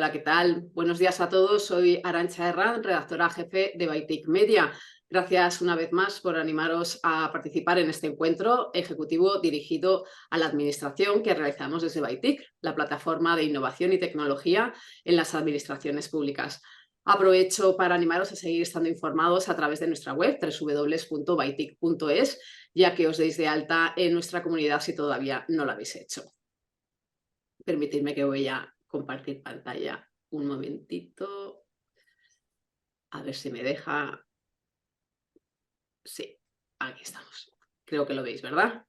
Hola, ¿qué tal? Buenos días a todos. Soy Arantxa Herrán, redactora jefe de Bytick Media. Gracias una vez más por animaros a participar en este encuentro ejecutivo dirigido a la administración que realizamos desde Bytick, la plataforma de innovación y tecnología en las administraciones públicas. Aprovecho para animaros a seguir estando informados a través de nuestra web www.bytick.es, ya que os deis de alta en nuestra comunidad si todavía no lo habéis hecho. Permitidme que voy a compartir pantalla un momentito. A ver si me deja. Sí, aquí estamos. Creo que lo veis, ¿verdad?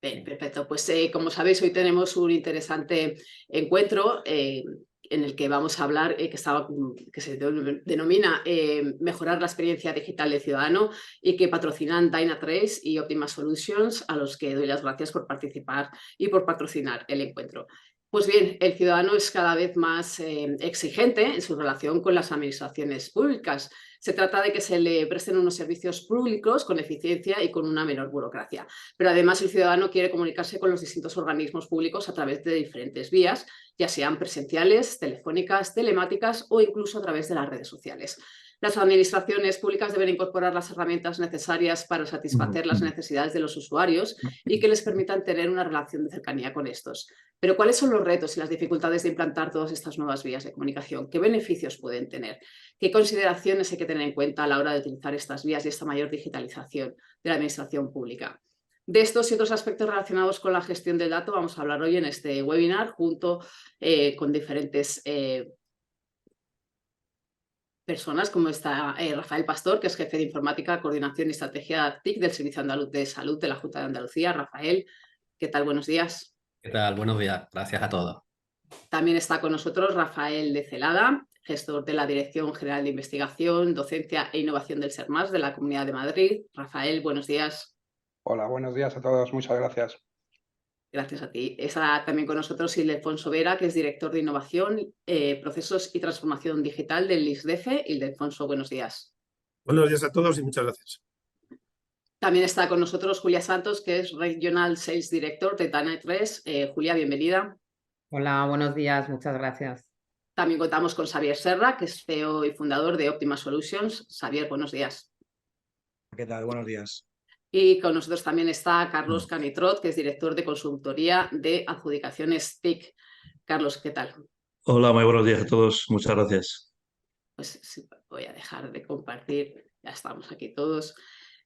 Bien, perfecto. Pues como sabéis, hoy tenemos un interesante encuentro en el que vamos a hablar, que se denomina Mejorar la experiencia digital del ciudadano y que patrocinan Dynatrace y Optima Solutions, a los que doy las gracias por participar y por patrocinar el encuentro. Pues bien, el ciudadano es cada vez más exigente en su relación con las administraciones públicas. Se trata de que se le presten unos servicios públicos con eficiencia y con una menor burocracia. Pero además el ciudadano quiere comunicarse con los distintos organismos públicos a través de diferentes vías, ya sean presenciales, telefónicas, telemáticas o incluso a través de las redes sociales. Las administraciones públicas deben incorporar las herramientas necesarias para satisfacer las necesidades de los usuarios y que les permitan tener una relación de cercanía con estos. Pero ¿cuáles son los retos y las dificultades de implantar todas estas nuevas vías de comunicación? ¿Qué beneficios pueden tener? ¿Qué consideraciones hay que tener en cuenta a la hora de utilizar estas vías y esta mayor digitalización de la administración pública? De estos y otros aspectos relacionados con la gestión del dato vamos a hablar hoy en este webinar junto con diferentes personas, como está Rafael Pastor, que es jefe de Informática, Coordinación y Estrategia TIC del Servicio Andaluz de Salud de la Junta de Andalucía. Rafael, ¿qué tal? Buenos días. ¿Qué tal? Buenos días. Gracias a todos. También está con nosotros Rafael de Celada, gestor de la Dirección General de Investigación, Docencia e Innovación del SERMAS de la Comunidad de Madrid. Rafael, buenos días. Hola, buenos días a todos. Muchas gracias. Gracias a ti. Está también con nosotros Ildefonso Vera, que es director de Innovación, Procesos y Transformación Digital del ISDEFE. Ildefonso, buenos días. Buenos días a todos y muchas gracias. También está con nosotros Julia Santos, que es Regional Sales Director de Dynatrace. Julia, bienvenida. Hola, buenos días, muchas gracias. También contamos con Xavier Serra, que es CEO y fundador de Optima Solutions. Xavier, buenos días. ¿Qué tal? Buenos días. Y con nosotros también está Carlos Canitrot, que es director de consultoría de adjudicaciones TIC. Carlos, ¿qué tal? Hola, muy buenos días a todos. Muchas gracias. Pues sí, voy a dejar de compartir. Ya estamos aquí todos.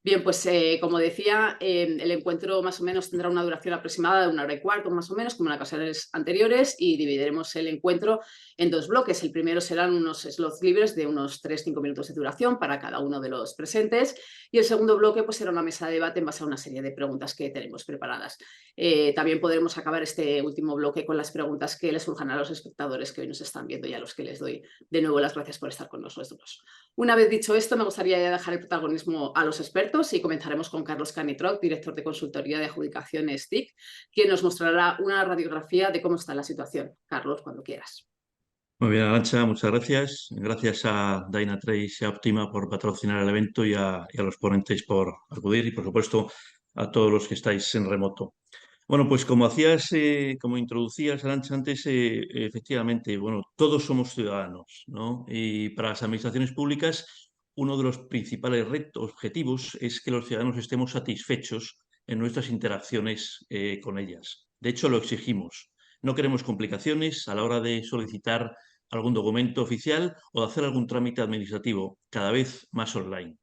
Bien, pues como decía, el encuentro más o menos tendrá una duración aproximada de 1 hora y cuarto, más o menos, como en las ocasiones anteriores, y dividiremos el encuentro en dos bloques. El primero serán unos slots libres de unos 3-5 minutos de duración para cada uno de los presentes, y el segundo bloque pues, será una mesa de debate en base a una serie de preguntas que tenemos preparadas. También podremos acabar este último bloque con las preguntas que les surjan a los espectadores que hoy nos están viendo y a los que les doy de nuevo las gracias por estar con nosotros. Una vez dicho esto, me gustaría ya dejar el protagonismo a los expertos y comenzaremos con Carlos Canitrot, director de consultoría de adjudicaciones TIC, quien nos mostrará una radiografía de cómo está la situación. Carlos, cuando quieras. Muy bien, Arantxa, muchas gracias. Gracias a Dynatrace y a Optima por patrocinar el evento y a los ponentes por acudir y, por supuesto, a todos los que estáis en remoto. Bueno, pues como introducías, Arantxa, antes, efectivamente, bueno, todos somos ciudadanos, ¿no? Y para las administraciones públicas, uno de los principales retos, objetivos, es que los ciudadanos estemos satisfechos en nuestras interacciones con ellas. De hecho, lo exigimos. No queremos complicaciones a la hora de solicitar algún documento oficial o de hacer algún trámite administrativo, cada vez más online.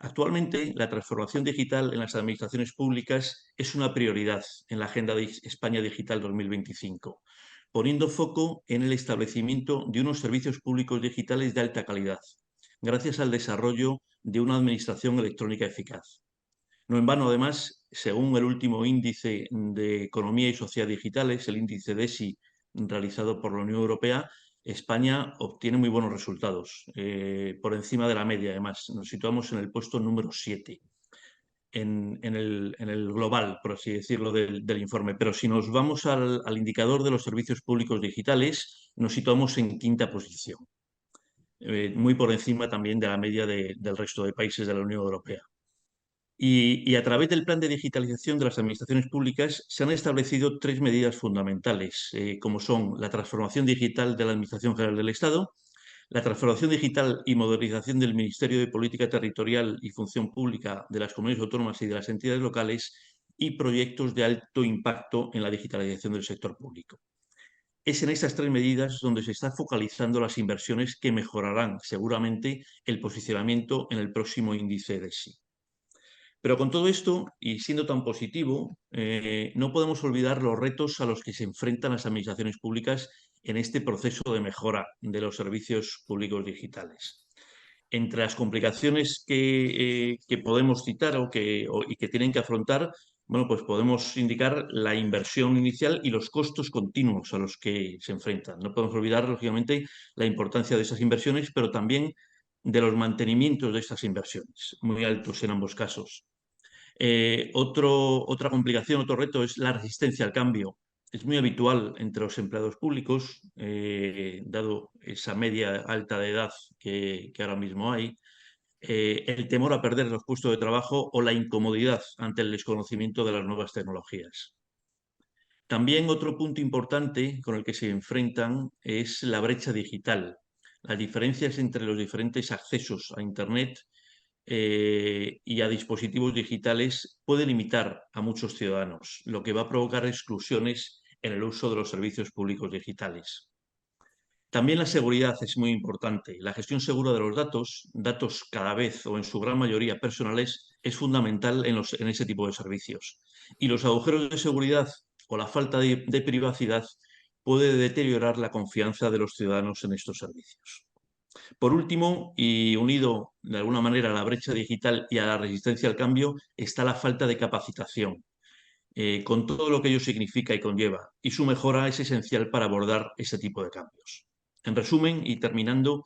Actualmente, la transformación digital en las administraciones públicas es una prioridad en la Agenda de España Digital 2025, poniendo foco en el establecimiento de unos servicios públicos digitales de alta calidad, gracias al desarrollo de una administración electrónica eficaz. No en vano, además, según el último índice de Economía y Sociedad Digitales, el índice DESI realizado por la Unión Europea, España obtiene muy buenos resultados, por encima de la media, además. Nos situamos en el puesto número 7 en el global, por así decirlo, del informe. Pero si nos vamos al indicador de los servicios públicos digitales, nos situamos en quinta posición, muy por encima también de la media del resto de países de la Unión Europea. Y a través del plan de digitalización de las administraciones públicas se han establecido tres medidas fundamentales, como son la transformación digital de la Administración General del Estado, la transformación digital y modernización del Ministerio de Política Territorial y Función Pública de las comunidades autónomas y de las entidades locales y proyectos de alto impacto en la digitalización del sector público. Es en estas tres medidas donde se están focalizando las inversiones que mejorarán seguramente el posicionamiento en el próximo índice DESI. Pero con todo esto, y siendo tan positivo, no podemos olvidar los retos a los que se enfrentan las administraciones públicas en este proceso de mejora de los servicios públicos digitales. Entre las complicaciones que podemos citar y que tienen que afrontar, bueno, pues podemos indicar la inversión inicial y los costos continuos a los que se enfrentan. No podemos olvidar, lógicamente, la importancia de esas inversiones, pero también de los mantenimientos de estas inversiones, muy altos en ambos casos. Otra complicación, otro reto es la resistencia al cambio. Es muy habitual entre los empleados públicos, dado esa media alta de edad que ahora mismo hay, el temor a perder los puestos de trabajo o la incomodidad ante el desconocimiento de las nuevas tecnologías. También otro punto importante con el que se enfrentan es la brecha digital, las diferencias entre los diferentes accesos a Internet y a dispositivos digitales puede limitar a muchos ciudadanos, lo que va a provocar exclusiones en el uso de los servicios públicos digitales. También la seguridad es muy importante. La gestión segura de los datos cada vez o en su gran mayoría personales, es fundamental en ese tipo de servicios. Y los agujeros de seguridad o la falta de privacidad puede deteriorar la confianza de los ciudadanos en estos servicios. Por último, y unido de alguna manera a la brecha digital y a la resistencia al cambio, está la falta de capacitación, con todo lo que ello significa y conlleva, y su mejora es esencial para abordar ese tipo de cambios. En resumen, y terminando,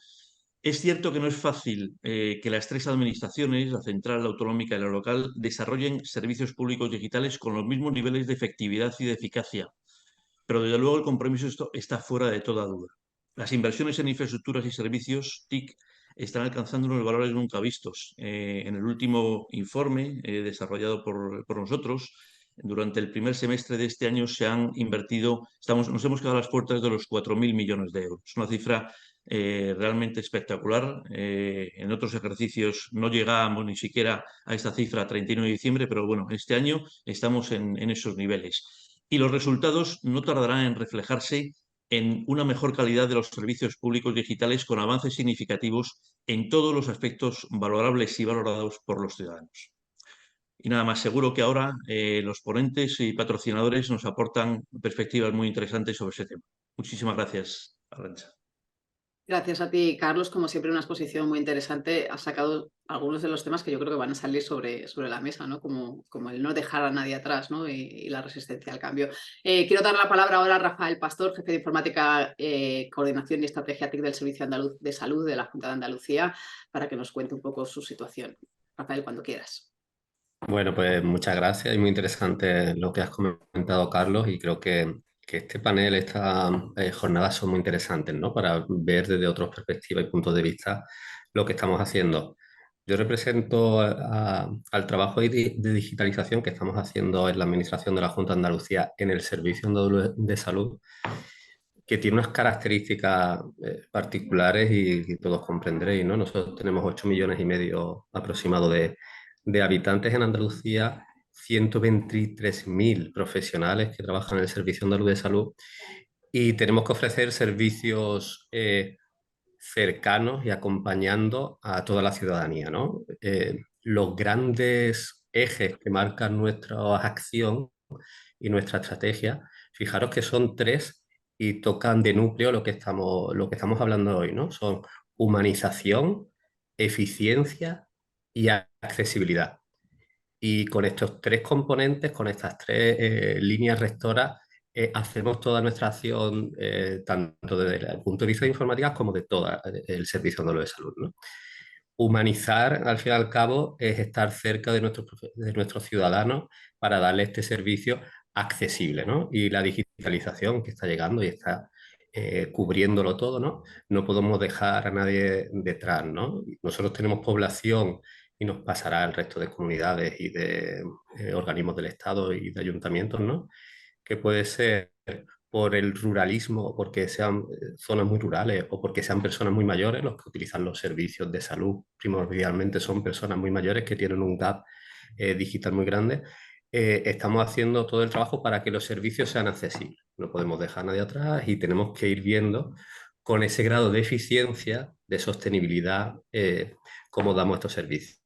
es cierto que no es fácil que las tres administraciones, la central, la autonómica y la local, desarrollen servicios públicos digitales con los mismos niveles de efectividad y de eficacia, pero desde luego el compromiso está fuera de toda duda. Las inversiones en infraestructuras y servicios TIC están alcanzando unos valores nunca vistos. En el último informe desarrollado por nosotros, durante el primer semestre de este año se han invertido, nos hemos quedado a las puertas de los 4.000 millones de euros. Una cifra realmente espectacular. En otros ejercicios no llegábamos ni siquiera a esta cifra a 31 de diciembre, pero bueno, este año estamos en esos niveles. Y los resultados no tardarán en reflejarse en una mejor calidad de los servicios públicos digitales con avances significativos en todos los aspectos valorables y valorados por los ciudadanos. Y nada más, seguro que ahora los ponentes y patrocinadores nos aportan perspectivas muy interesantes sobre ese tema. Muchísimas gracias, Arantxa. Gracias a ti, Carlos. Como siempre, una exposición muy interesante. Has sacado algunos de los temas que yo creo que van a salir sobre la mesa, ¿no? Como el no dejar a nadie atrás, ¿no? Y la resistencia al cambio. Quiero dar la palabra ahora a Rafael Pastor, jefe de Informática, Coordinación y Estrategia TIC del Servicio Andaluz de Salud de la Junta de Andalucía, para que nos cuente un poco su situación. Rafael, cuando quieras. Bueno, pues muchas gracias y muy interesante lo que has comentado, Carlos, y creo que este panel, estas jornadas son muy interesantes, ¿no? Para ver desde otras perspectivas y puntos de vista lo que estamos haciendo. Yo represento al trabajo de digitalización que estamos haciendo en la Administración de la Junta de Andalucía en el Servicio Andaluz de Salud, que tiene unas características particulares y todos comprenderéis, ¿no? Nosotros tenemos 8,5 millones aproximado de habitantes en Andalucía, 123.000 profesionales que trabajan en el Servicio Andaluz de Salud y tenemos que ofrecer servicios cercanos y acompañando a toda la ciudadanía, ¿no? Los grandes ejes que marcan nuestra acción y nuestra estrategia, fijaros que son tres y tocan de núcleo lo que estamos hablando hoy, ¿no? Son humanización, eficiencia y accesibilidad. Y con estos tres componentes, con estas tres líneas rectoras, hacemos toda nuestra acción, tanto desde el punto de vista de informática como de todo el Servicio Andaluz de Salud, ¿no? Humanizar, al fin y al cabo, es estar cerca de nuestros ciudadanos para darle este servicio accesible, ¿no? Y la digitalización que está llegando y está cubriéndolo todo, ¿no? No podemos dejar a nadie detrás, ¿no? Nosotros tenemos población y nos pasará al resto de comunidades y de organismos del Estado y de ayuntamientos, ¿no? Que puede ser por el ruralismo, o porque sean zonas muy rurales, o porque sean personas muy mayores los que utilizan los servicios de salud. Primordialmente son personas muy mayores que tienen un gap digital muy grande. Estamos haciendo todo el trabajo para que los servicios sean accesibles. No podemos dejar a nadie atrás y tenemos que ir viendo con ese grado de eficiencia, de sostenibilidad, cómo damos estos servicios.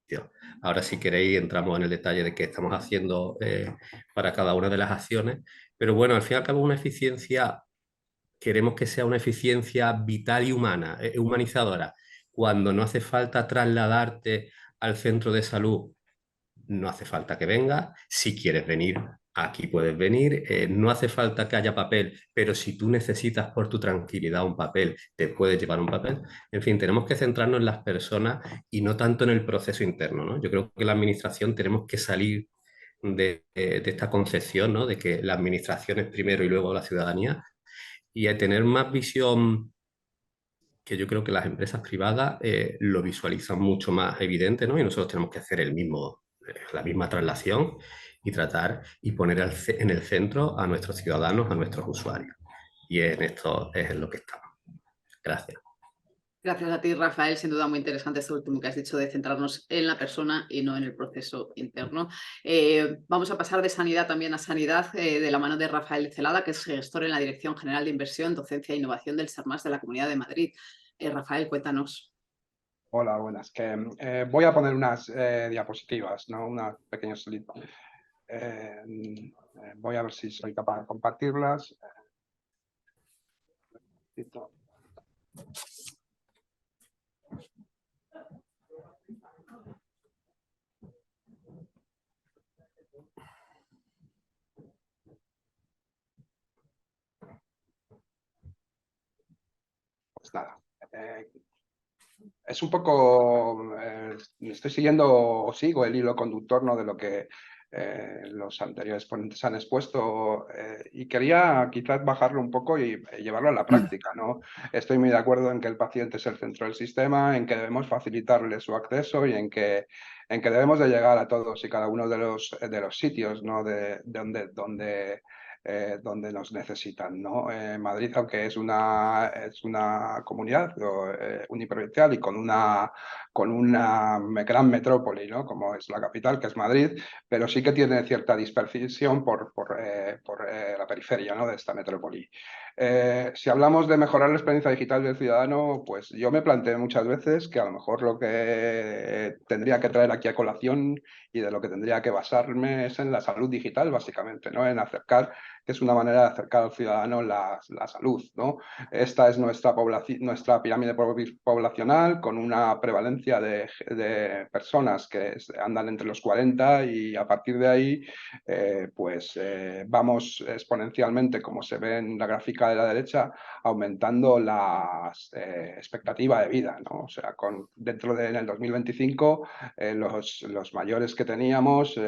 Ahora, si queréis, entramos en el detalle de qué estamos haciendo para cada una de las acciones, pero bueno, al fin y al cabo una eficiencia, queremos que sea una eficiencia vital y humana, humanizadora. Cuando no hace falta trasladarte al centro de salud, no hace falta que vengas. Si quieres venir, aquí puedes venir. No hace falta que haya papel, pero si tú necesitas por tu tranquilidad un papel, te puedes llevar un papel. En fin, tenemos que centrarnos en las personas y no tanto en el proceso interno, ¿no? Yo creo que la administración tenemos que salir de esta concepción, ¿no? De que la administración es primero y luego la ciudadanía, y a tener más visión, que yo creo que las empresas privadas lo visualizan mucho más evidente, ¿no? Y nosotros tenemos que hacer la misma traslación y tratar y poner en el centro a nuestros ciudadanos, a nuestros usuarios. Y en esto es en lo que estamos. Gracias. Gracias a ti, Rafael. Sin duda muy interesante esto último que has dicho de centrarnos en la persona y no en el proceso interno. Vamos a pasar de sanidad también a sanidad de la mano de Rafael Celada, que es gestor en la Dirección General de Inversión, Docencia e Innovación del SERMAS de la Comunidad de Madrid. Rafael, cuéntanos. Hola, buenas. Voy a poner unas diapositivas, ¿no? Unos pequeños slide. Voy a ver si soy capaz de compartirlas. Pues nada. Es un poco, estoy siguiendo o sigo el hilo conductor, ¿no? De lo que los anteriores ponentes han expuesto, y quería quizás bajarlo un poco y llevarlo a la práctica, ¿no? Estoy muy de acuerdo en que el paciente es el centro del sistema, en que debemos facilitarle su acceso y en que debemos de llegar a todos y cada uno de los sitios, ¿no? Donde nos necesitan, ¿no? Madrid, aunque es una comunidad uniprovincial y con una gran metrópoli, ¿no? Como es la capital, que es Madrid, pero sí que tiene cierta dispersión por la periferia, ¿no? De esta metrópoli. Si hablamos de mejorar la experiencia digital del ciudadano, pues yo me planteé muchas veces que a lo mejor lo que tendría que traer aquí a colación y de lo que tendría que basarme es en la salud digital, básicamente, ¿no? En acercar, que es una manera de acercar al ciudadano la salud, ¿no? Esta es nuestra pirámide poblacional, con una prevalencia de personas que andan entre los 40, y a partir de ahí vamos exponencialmente, como se ve en la gráfica de la derecha, aumentando la expectativa de vida, ¿no? O sea, en el 2025 los mayores que teníamos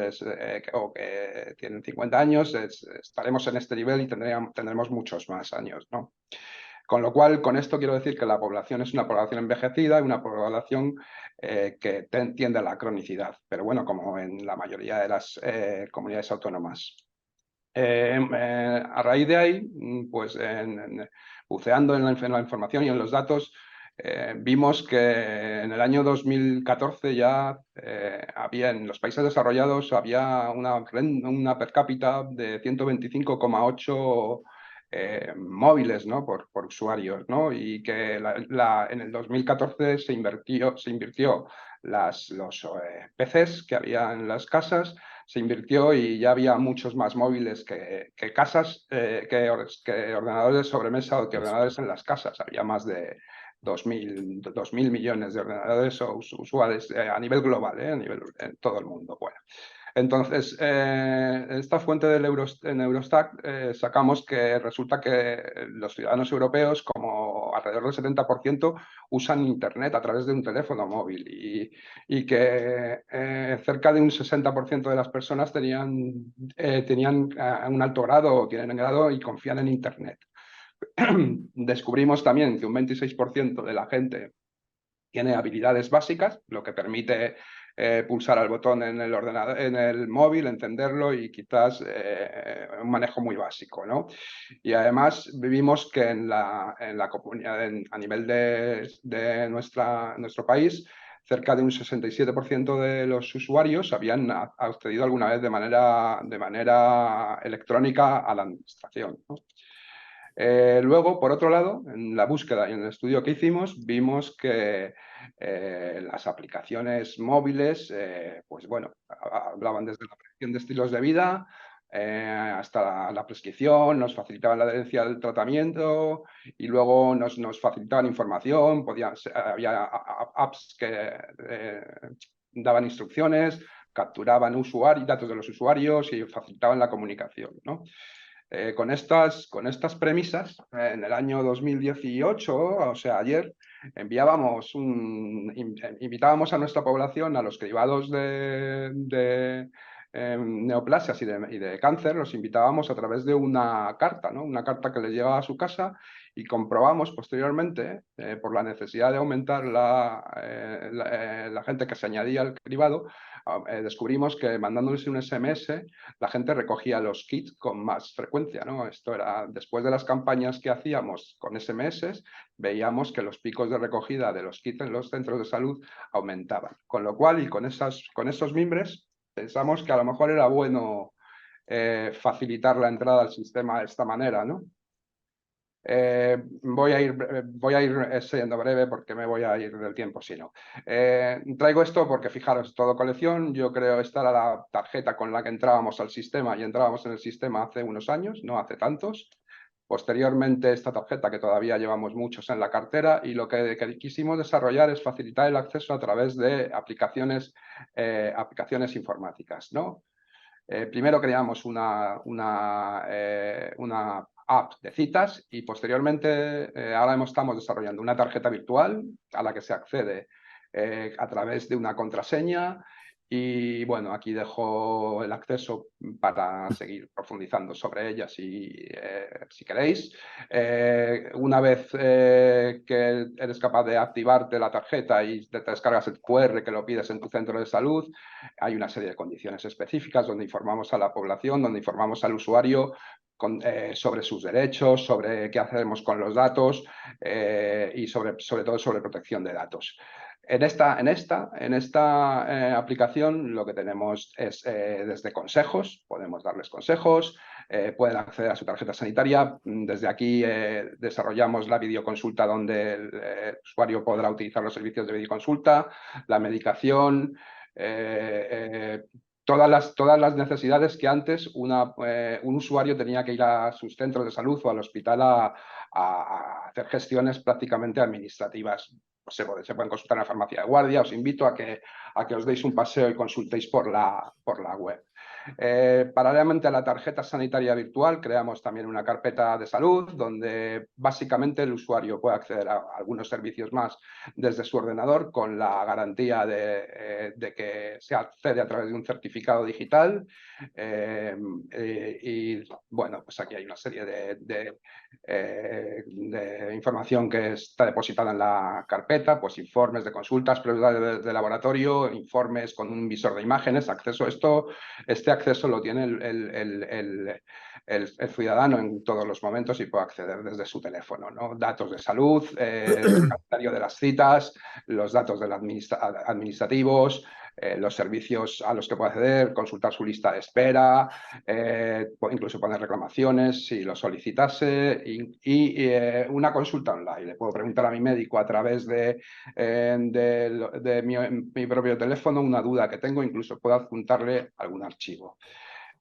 o que tienen 50 años estaremos en este nivel y tendremos muchos más años, ¿no? Con lo cual, con esto quiero decir que la población es una población envejecida y una población que tiende a la cronicidad, pero bueno, como en la mayoría de las comunidades autónomas. A raíz de ahí, pues buceando en la información y en los datos, vimos que en el año 2014 ya en los países desarrollados había una per cápita de 125,8 móviles, ¿no? por usuarios, ¿no? Y que en el 2014 se invirtió los PCs que había en las casas, se invirtió y ya había muchos más móviles que casas, que ordenadores de sobremesa o que ordenadores en las casas. Había más de 2.000 millones de ordenadores usuales a nivel global, a nivel en todo el mundo. Bueno, entonces, esta fuente en Eurostat sacamos que resulta que los ciudadanos europeos, como alrededor del 70%, usan Internet a través de un teléfono móvil, y que cerca de un 60% de las personas tenían un alto grado o tienen grado y confían en Internet. Descubrimos también que un 26% de la gente Tiene habilidades básicas, lo que permite pulsar al botón en el ordenador, en el móvil, entenderlo y quizás un manejo muy básico, ¿no? Y además vivimos que en la comunidad, a nivel de nuestro país, cerca de un 67% de los usuarios habían accedido alguna vez de manera electrónica a la administración, ¿no? Luego, por otro lado, en la búsqueda y en el estudio que hicimos, vimos que las aplicaciones móviles, pues bueno, hablaban desde la predicción de estilos de vida hasta la prescripción, nos facilitaban la adherencia al tratamiento y luego nos facilitaban información, había apps que daban instrucciones, capturaban datos de los usuarios y facilitaban la comunicación, ¿no? Con estas premisas, en el año 2018, o sea, ayer, invitábamos a nuestra población, a los cribados de neoplasias y de cáncer, los invitábamos a través de una carta, ¿no? Una carta que les llegaba a su casa y comprobamos posteriormente, por la necesidad de aumentar la gente que se añadía al cribado, descubrimos que mandándoles un SMS la gente recogía los kits con más frecuencia, ¿no? Esto era, después de las campañas que hacíamos con SMS, veíamos que los picos de recogida de los kits en los centros de salud aumentaban. Con lo cual, y con esos mimbres, pensamos que a lo mejor era bueno facilitar la entrada al sistema de esta manera, ¿no? Voy a ir siendo breve porque me voy a ir del tiempo, si no. Traigo esto porque, fijaros, todo colección, yo creo esta era la tarjeta con la que entrábamos al sistema y entrábamos en el sistema hace unos años, no hace tantos. Posteriormente, esta tarjeta que todavía llevamos muchos en la cartera y lo que quisimos desarrollar es facilitar el acceso a través de aplicaciones informáticas, ¿no? Primero creamos una app de citas y posteriormente ahora estamos desarrollando una tarjeta virtual a la que se accede a través de una contraseña y bueno, aquí dejo el acceso para seguir profundizando sobre ella si queréis. Una vez que eres capaz de activarte la tarjeta y te descargas el QR que lo pides en tu centro de salud, hay una serie de condiciones específicas donde informamos a la población, donde informamos al usuario sobre sus derechos, sobre qué hacemos con los datos y sobre todo sobre protección de datos. En esta aplicación lo que tenemos es desde consejos, podemos darles consejos, pueden acceder a su tarjeta sanitaria. Desde aquí desarrollamos la videoconsulta donde el usuario podrá utilizar los servicios de videoconsulta, la medicación, todas las necesidades que antes un usuario tenía que ir a sus centros de salud o al hospital a hacer gestiones prácticamente administrativas. Se pueden consultar en la farmacia de guardia. Os invito a que os deis un paseo y consultéis por la web. Paralelamente a la tarjeta sanitaria virtual, creamos también una carpeta de salud donde básicamente el usuario puede acceder a algunos servicios más desde su ordenador con la garantía de que se accede a través de un certificado digital. Y bueno, pues aquí hay una serie de información que está depositada en la carpeta, pues informes de consultas, pruebas de laboratorio, informes con un visor de imágenes, acceso a esto. Este acceso lo tiene el ciudadano en todos los momentos y puede acceder desde su teléfono, ¿no? Datos de salud, el calendario de las citas, los datos de administrativos, los servicios a los que puede acceder, consultar su lista de espera, incluso poner reclamaciones si lo solicitase y una consulta online. Le puedo preguntar a mi médico a través de mi propio teléfono una duda que tengo, incluso puedo adjuntarle algún archivo.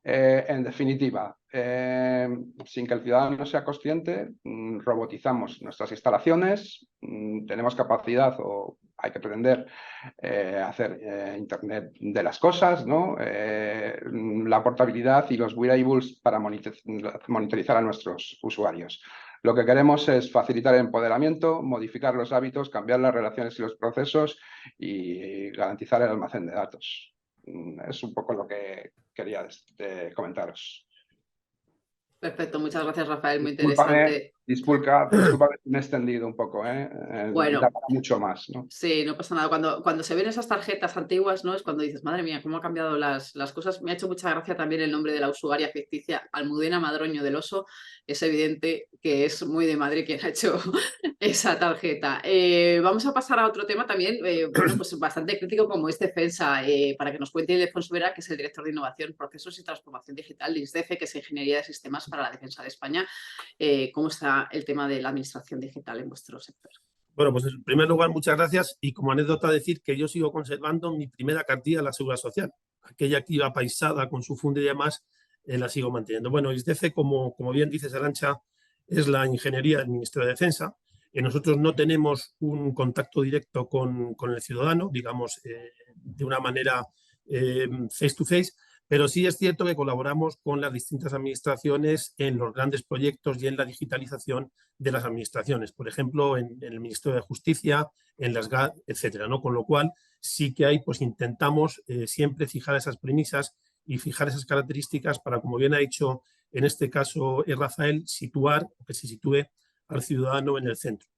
En definitiva, sin que el ciudadano sea consciente, robotizamos nuestras instalaciones, tenemos capacidad o hay que pretender hacer Internet de las cosas, ¿no? La portabilidad y los wearables para monitorizar a nuestros usuarios. Lo que queremos es facilitar el empoderamiento, modificar los hábitos, cambiar las relaciones y los procesos y garantizar el almacén de datos. Es un poco lo que quería comentaros. Perfecto, muchas gracias, Rafael, muy Discúlpame, interesante. Disculpa que me he extendido un poco, Bueno. da para mucho más, ¿no? Sí, no pasa nada. Cuando se ven esas tarjetas antiguas, ¿no? Es cuando dices, madre mía, cómo han cambiado las cosas. Me ha hecho mucha gracia también el nombre de la usuaria ficticia, Almudena Madroño del Oso. Es evidente que es muy de Madrid quien ha hecho esa tarjeta. Vamos a pasar a otro tema también, bueno, pues bastante crítico, como es defensa, para que nos cuente Ildefonso Vera, que es el director de Innovación, Procesos y Transformación Digital de ISDEFE, que es Ingeniería de Sistemas para la Defensa de España. ¿Cómo está el tema de la administración digital en vuestro sector? Bueno, pues en primer lugar, muchas gracias. Y como anécdota decir que yo sigo conservando mi primera cartilla de la Seguridad Social. Aquella que iba paisada con su funde y demás, la sigo manteniendo. Bueno, ISDEFE, como bien dices, Arantxa, es la ingeniería del Ministerio de Defensa. Nosotros no tenemos un contacto directo con el ciudadano, digamos, de una manera face to face, pero sí es cierto que colaboramos con las distintas administraciones en los grandes proyectos y en la digitalización de las administraciones, por ejemplo, en el Ministerio de Justicia, en las GAD, etcétera, ¿no? Con lo cual, sí que hay, pues intentamos siempre fijar esas premisas y fijar esas características para, como bien ha dicho en este caso Rafael, situar o que se sitúe al ciudadano en el centro.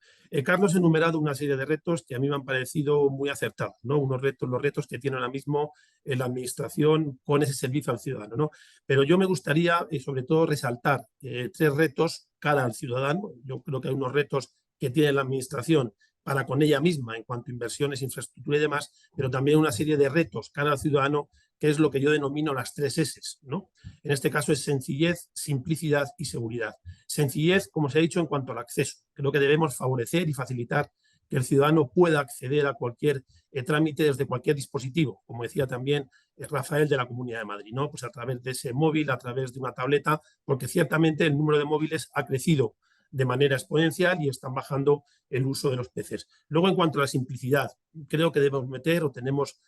Carlos ha enumerado una serie de retos que a mí me han parecido muy acertados, ¿no? Los retos que tiene ahora mismo la administración con ese servicio al ciudadano, ¿no? Pero yo me gustaría, sobre todo, resaltar 3 retos cara al ciudadano. Yo creo que hay unos retos que tiene la administración para con ella misma en cuanto a inversiones, infraestructura y demás, pero también una serie de retos cara al ciudadano, que es lo que yo denomino las 3 S, ¿no? En este caso es sencillez, simplicidad y seguridad. Sencillez, como se ha dicho, en cuanto al acceso. Creo que debemos favorecer y facilitar que el ciudadano pueda acceder a cualquier trámite desde cualquier dispositivo, como decía también Rafael de la Comunidad de Madrid, ¿no? Pues a través de ese móvil, a través de una tableta, porque ciertamente el número de móviles ha crecido de manera exponencial y están bajando el uso de los PCs. Luego, en cuanto a la simplicidad, creo que debemos meter o tenemos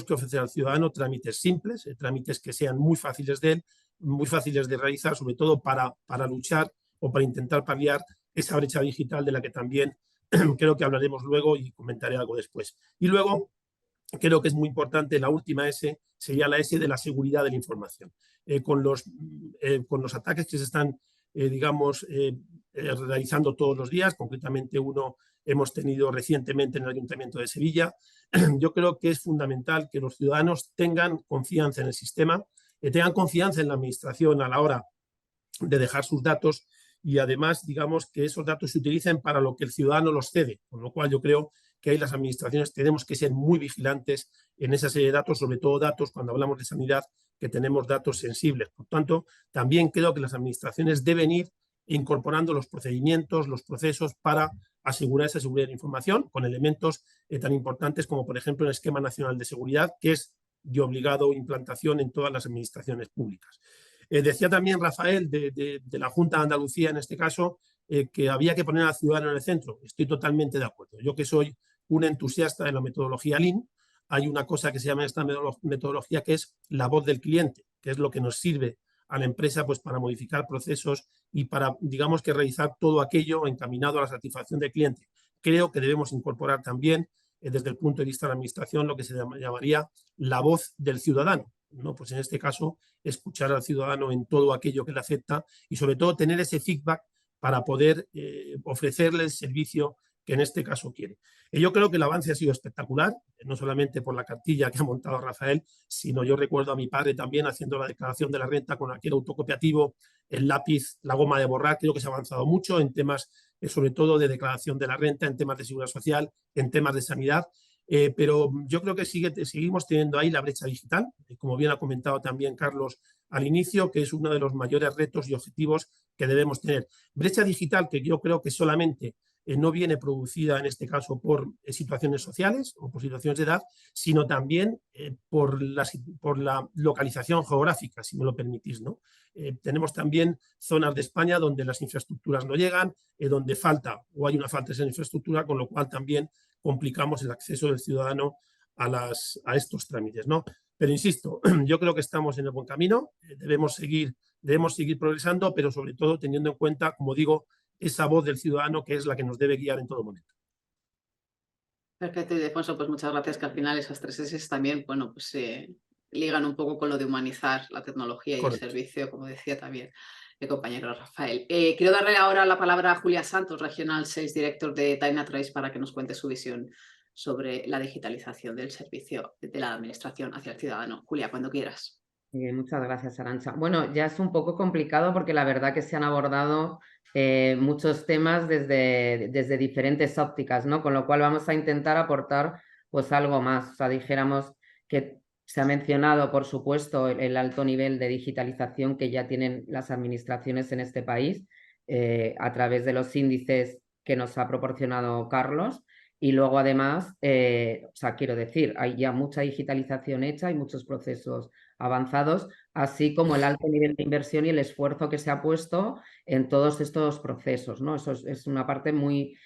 que ofrecer al ciudadano trámites simples, trámites que sean muy fáciles de realizar, sobre todo para luchar o para intentar paliar esa brecha digital de la que también creo que hablaremos luego y comentaré algo después. Y luego, creo que es muy importante, la última S sería la S de la seguridad de la información. Con los ataques que se están, realizando todos los días, concretamente uno hemos tenido recientemente en el Ayuntamiento de Sevilla, yo creo que es fundamental que los ciudadanos tengan confianza en el sistema, tengan confianza en la administración a la hora de dejar sus datos y además, digamos, que esos datos se utilicen para lo que el ciudadano los cede, con lo cual yo creo que ahí las administraciones tenemos que ser muy vigilantes en esa serie de datos, sobre todo datos cuando hablamos de sanidad, que tenemos datos sensibles. Por tanto, también creo que las administraciones deben ir incorporando los procedimientos, los procesos para asegurar esa seguridad de la información con elementos tan importantes como, por ejemplo, el Esquema Nacional de Seguridad, que es de obligado implantación en todas las administraciones públicas. Decía también Rafael de la Junta de Andalucía, en este caso, que había que poner al ciudadano en el centro. Estoy totalmente de acuerdo. Yo que soy un entusiasta de la metodología Lean, hay una cosa que se llama esta metodología que es la voz del cliente, que es lo que nos sirve a la empresa pues, para modificar procesos y para, digamos, que realizar todo aquello encaminado a la satisfacción del cliente. Creo que debemos incorporar también, desde el punto de vista de la administración, lo que se llamaría la voz del ciudadano, ¿no? Pues en este caso, escuchar al ciudadano en todo aquello que le afecta y sobre todo tener ese feedback para poder ofrecerle el servicio que en este caso quiere. Yo creo que el avance ha sido espectacular, no solamente por la cartilla que ha montado Rafael, sino yo recuerdo a mi padre también haciendo la declaración de la renta con aquel autocopiativo, el lápiz, la goma de borrar. Creo que se ha avanzado mucho en temas, sobre todo de declaración de la renta, en temas de seguridad social, en temas de sanidad. Pero yo creo que seguimos teniendo ahí la brecha digital, como bien ha comentado también Carlos al inicio, que es uno de los mayores retos y objetivos que debemos tener. Brecha digital que yo creo que solamente no viene producida en este caso por situaciones sociales o por situaciones de edad, sino también por la localización geográfica, si me lo permitís, ¿no? Tenemos también zonas de España donde las infraestructuras no llegan, donde falta o hay una falta de esa infraestructura, con lo cual también complicamos el acceso del ciudadano a estos trámites, ¿no? Pero insisto, yo creo que estamos en el buen camino, debemos seguir progresando, pero sobre todo teniendo en cuenta, como digo, esa voz del ciudadano que es la que nos debe guiar en todo momento. Perfecto, Ildefonso, pues muchas gracias, que al final esas 3 S también, bueno, pues ligan un poco con lo de humanizar la tecnología y Correcto. el servicio, como decía también compañero Rafael. Quiero darle ahora la palabra a Julia Santos, Regional Sales Director de Dynatrace, para que nos cuente su visión sobre la digitalización del servicio de la administración hacia el ciudadano. Julia, cuando quieras. Muchas gracias, Arantxa. Bueno, ya es un poco complicado porque la verdad que se han abordado muchos temas desde diferentes ópticas, ¿no? Con lo cual vamos a intentar aportar pues algo más. O sea, dijéramos que se ha mencionado, por supuesto, el alto nivel de digitalización que ya tienen las administraciones en este país a través de los índices que nos ha proporcionado Carlos. Y luego, además, o sea, quiero decir, hay ya mucha digitalización hecha, hay muchos procesos avanzados, así como el alto nivel de inversión y el esfuerzo que se ha puesto en todos estos procesos, ¿no? Eso es una parte muy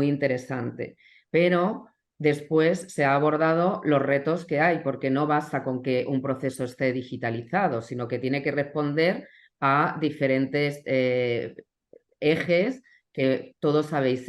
interesante. Pero después se ha abordado los retos que hay, porque no basta con que un proceso esté digitalizado, sino que tiene que responder a diferentes ejes que todos habéis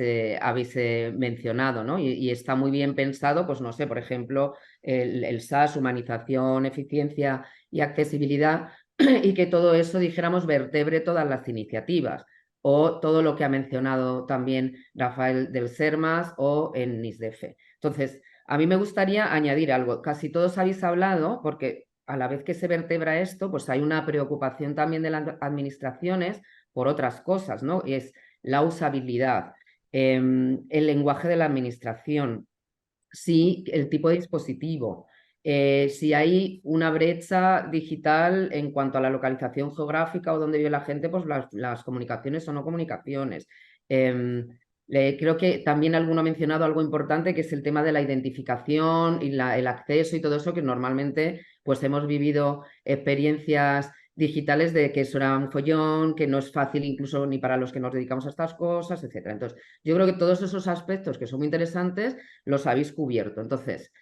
mencionado, ¿no? Y está muy bien pensado, pues no sé, por ejemplo, el SaaS, humanización, eficiencia y accesibilidad, y que todo eso, dijéramos, vertebre todas las iniciativas, o todo lo que ha mencionado también Rafael del SERMAS o en NISDEFE. Entonces, a mí me gustaría añadir algo. Casi todos habéis hablado, porque a la vez que se vertebra esto, pues hay una preocupación también de las administraciones por otras cosas, ¿no? Y es la usabilidad, el lenguaje de la administración, sí, el tipo de dispositivo, si hay una brecha digital en cuanto a la localización geográfica o donde vive la gente, pues las comunicaciones o no comunicaciones. Creo que también alguno ha mencionado algo importante, que es el tema de la identificación y el acceso y todo eso, que normalmente pues hemos vivido experiencias digitales de que eso era un follón, que no es fácil incluso ni para los que nos dedicamos a estas cosas, etc. Entonces, yo creo que todos esos aspectos que son muy interesantes los habéis cubierto. Entonces,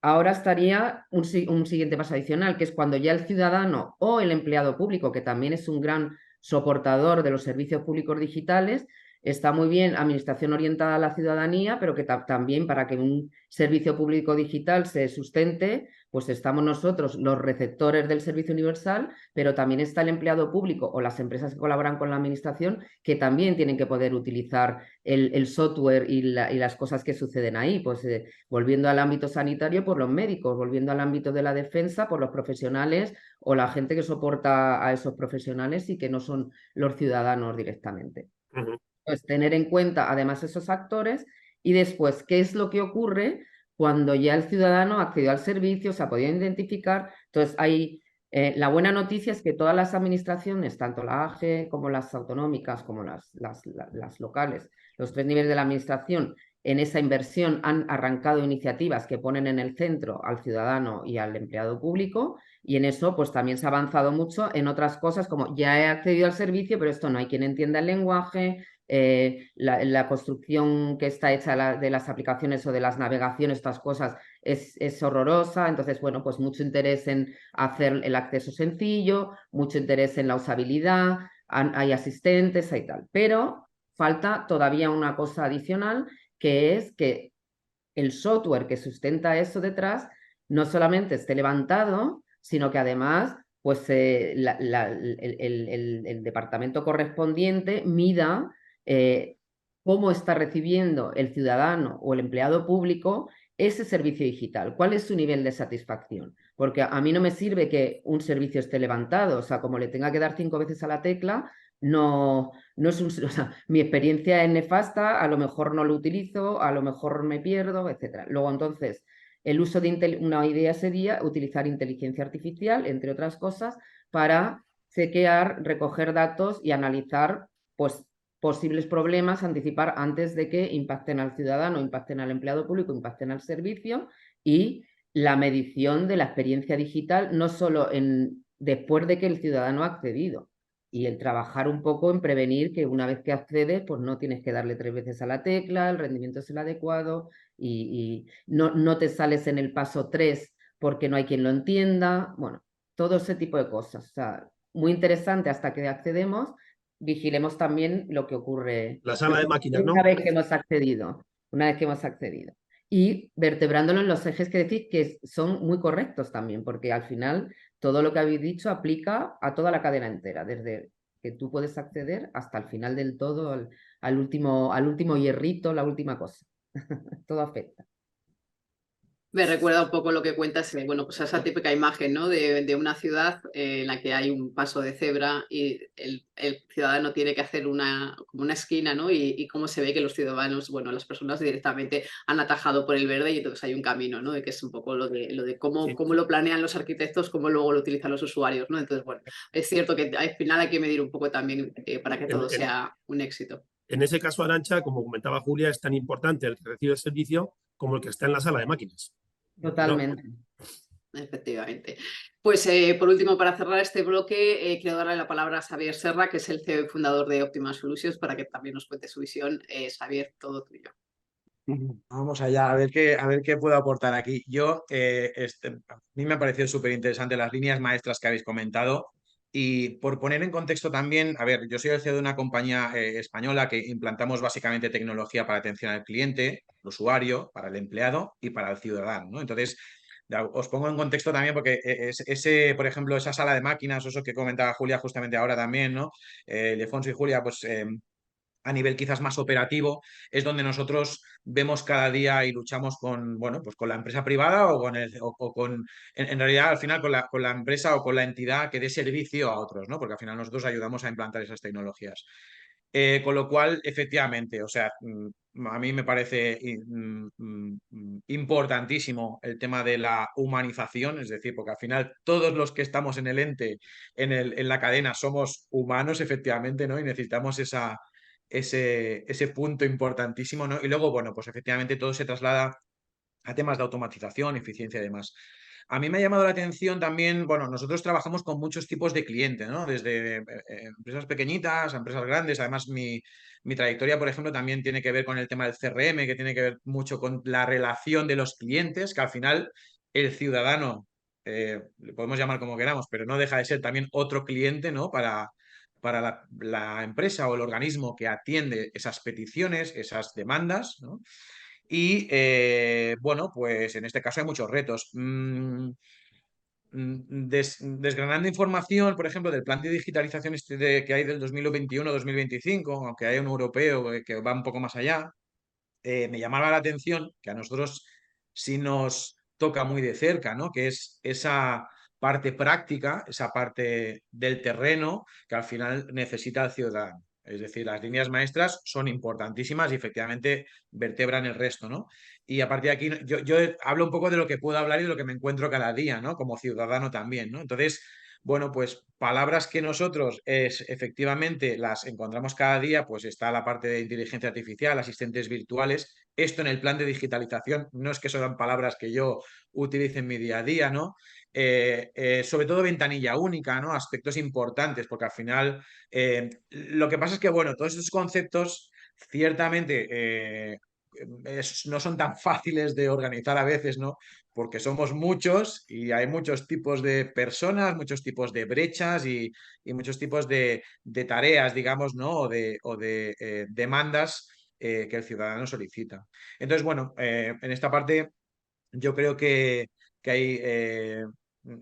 ahora estaría un siguiente paso adicional, que es cuando ya el ciudadano o el empleado público, que también es un gran soportador de los servicios públicos digitales, está muy bien administración orientada a la ciudadanía, pero que también para que un servicio público digital se sustente, pues estamos nosotros, los receptores del servicio universal, pero también está el empleado público o las empresas que colaboran con la administración, que también tienen que poder utilizar el software y las cosas que suceden ahí. Pues volviendo al ámbito sanitario, por los médicos, volviendo al ámbito de la defensa, por los profesionales o la gente que soporta a esos profesionales y que no son los ciudadanos directamente. Pues tener en cuenta además esos actores y después qué es lo que ocurre cuando ya el ciudadano accedió al servicio, se ha podido identificar. Entonces, la buena noticia es que todas las administraciones, tanto la AGE como las autonómicas, como las locales, los 3 niveles de la administración, en esa inversión han arrancado iniciativas que ponen en el centro al ciudadano y al empleado público, y en eso pues también se ha avanzado mucho en otras cosas, como ya he accedido al servicio, pero esto no hay quien entienda el lenguaje. La construcción que está hecha de las aplicaciones o de las navegaciones, estas cosas, es horrorosa. Entonces, bueno, pues mucho interés en hacer el acceso sencillo, mucho interés en la usabilidad, hay asistentes y tal. Pero falta todavía una cosa adicional, que es que el software que sustenta eso detrás no solamente esté levantado, sino que además pues el departamento correspondiente mida cómo está recibiendo el ciudadano o el empleado público ese servicio digital, cuál es su nivel de satisfacción. Porque a mí no me sirve que un servicio esté levantado, o sea, como le tenga que dar 5 veces a la tecla, no es o sea, mi experiencia es nefasta, a lo mejor no lo utilizo, a lo mejor me pierdo, etc. Luego, entonces, el uso de una idea sería utilizar inteligencia artificial, entre otras cosas, para chequear, recoger datos y analizar pues, posibles problemas, anticipar antes de que impacten al ciudadano, impacten al empleado público, impacten al servicio, y la medición de la experiencia digital, no solo después de que el ciudadano ha accedido, y el trabajar un poco en prevenir que una vez que accedes, pues no tienes que darle 3 veces a la tecla, el rendimiento es el adecuado y no te sales en el paso 3 porque no hay quien lo entienda. Bueno, todo ese tipo de cosas. O sea, muy interesante hasta que accedemos. Vigilemos también lo que ocurre la sala de máquinas, ¿no? una vez que hemos accedido. Una vez que hemos accedido. y vertebrándolo en los ejes que decís que son muy correctos también, porque al final todo lo que habéis dicho aplica a toda la cadena entera, desde que tú puedes acceder hasta el final del todo, al último hierrito, la última cosa. Todo afecta. Me recuerda un poco lo que cuentas, bueno, pues esa típica imagen, ¿no? de una ciudad en la que hay un paso de cebra y el ciudadano tiene que hacer como una esquina, ¿no? Y cómo se ve que los ciudadanos, bueno, las personas directamente han atajado por el verde y entonces hay un camino, ¿no? De que es un poco lo de Sí. cómo lo planean los arquitectos, cómo luego lo utilizan los usuarios, ¿no? Entonces, bueno, es cierto que al final hay que medir un poco también para que todo sea un éxito. En ese caso, Arantxa, como comentaba Julia, es tan importante el que recibe el servicio como el que está en la sala de máquinas. Totalmente. Efectivamente. Pues por último, para cerrar este bloque, quiero darle la palabra a Xavier Serra, que es el CEO y fundador de Optima Solutions, para que también nos cuente su visión. Xavier, todo tuyo. Vamos allá, a ver qué puedo aportar aquí. A mí me ha parecido súper interesante las líneas maestras que habéis comentado. Y por poner en contexto también, a ver, yo soy el CEO de una compañía española que implantamos básicamente tecnología para atención al cliente, al usuario, para el empleado y para el ciudadano, ¿no? Entonces, os pongo en contexto también porque por ejemplo, esa sala de máquinas, o eso que comentaba Julia justamente ahora también, ¿no? Ildefonso y Julia, pues a nivel quizás más operativo, es donde nosotros vemos cada día y luchamos con, bueno, pues con la empresa privada o con en realidad al final con la empresa o con la entidad que dé servicio a otros, ¿no? Porque al final nosotros ayudamos a implantar esas tecnologías. Con lo cual, efectivamente, o sea, a mí me parece importantísimo el tema de la humanización, es decir, porque al final todos los que estamos en el ente, en la cadena, somos humanos, efectivamente, ¿no? Y necesitamos ese punto importantísimo, ¿no? Y luego, bueno, pues efectivamente todo se traslada a temas de automatización, eficiencia y demás. A mí me ha llamado la atención también, bueno, nosotros trabajamos con muchos tipos de clientes, ¿no? Desde empresas pequeñitas a empresas grandes. Además, mi trayectoria, por ejemplo, también tiene que ver con el tema del CRM, que tiene que ver mucho con la relación de los clientes, que al final el ciudadano, le podemos llamar como queramos, pero no deja de ser también otro cliente, ¿no? Para la empresa o el organismo que atiende esas peticiones, esas demandas, ¿no? Y bueno, pues en este caso hay muchos retos. Desgranando información, por ejemplo, del plan de digitalización que hay del 2021-2025, aunque hay un europeo que va un poco más allá, me llamaba la atención que a nosotros sí nos toca muy de cerca, ¿no? Que es esa parte práctica, esa parte del terreno que al final necesita el ciudadano. Es decir, las líneas maestras son importantísimas y efectivamente vertebran el resto, ¿no? Y a partir de aquí, yo hablo un poco de lo que puedo hablar y de lo que me encuentro cada día, ¿no? Como ciudadano también, ¿no? Entonces, bueno, pues palabras que nosotros efectivamente las encontramos cada día, pues está la parte de inteligencia artificial, asistentes virtuales. Esto en el plan de digitalización no es que son palabras que yo utilice en mi día a día, ¿no? Sobre todo ventanilla única, ¿no? Aspectos importantes, porque al final lo que pasa es que, bueno, todos esos conceptos ciertamente no son tan fáciles de organizar a veces, ¿no? Porque somos muchos y hay muchos tipos de personas, muchos tipos de brechas y muchos tipos de tareas, digamos, ¿no? O de demandas que el ciudadano solicita. Entonces, bueno, en esta parte yo creo que hay,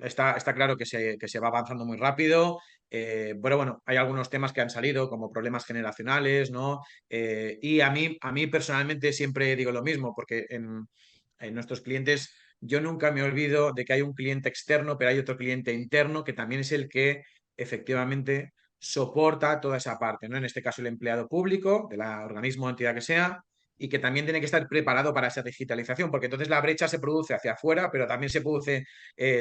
está claro que se va avanzando muy rápido. Pero bueno, hay algunos temas que han salido como problemas generacionales, ¿no? Y a mí personalmente siempre digo lo mismo, porque en nuestros clientes yo nunca me olvido de que hay un cliente externo, pero hay otro cliente interno que también es el que efectivamente soporta toda esa parte, ¿no? En este caso el empleado público, del organismo o entidad que sea, y que también tiene que estar preparado para esa digitalización, porque entonces la brecha se produce hacia afuera, pero también se produce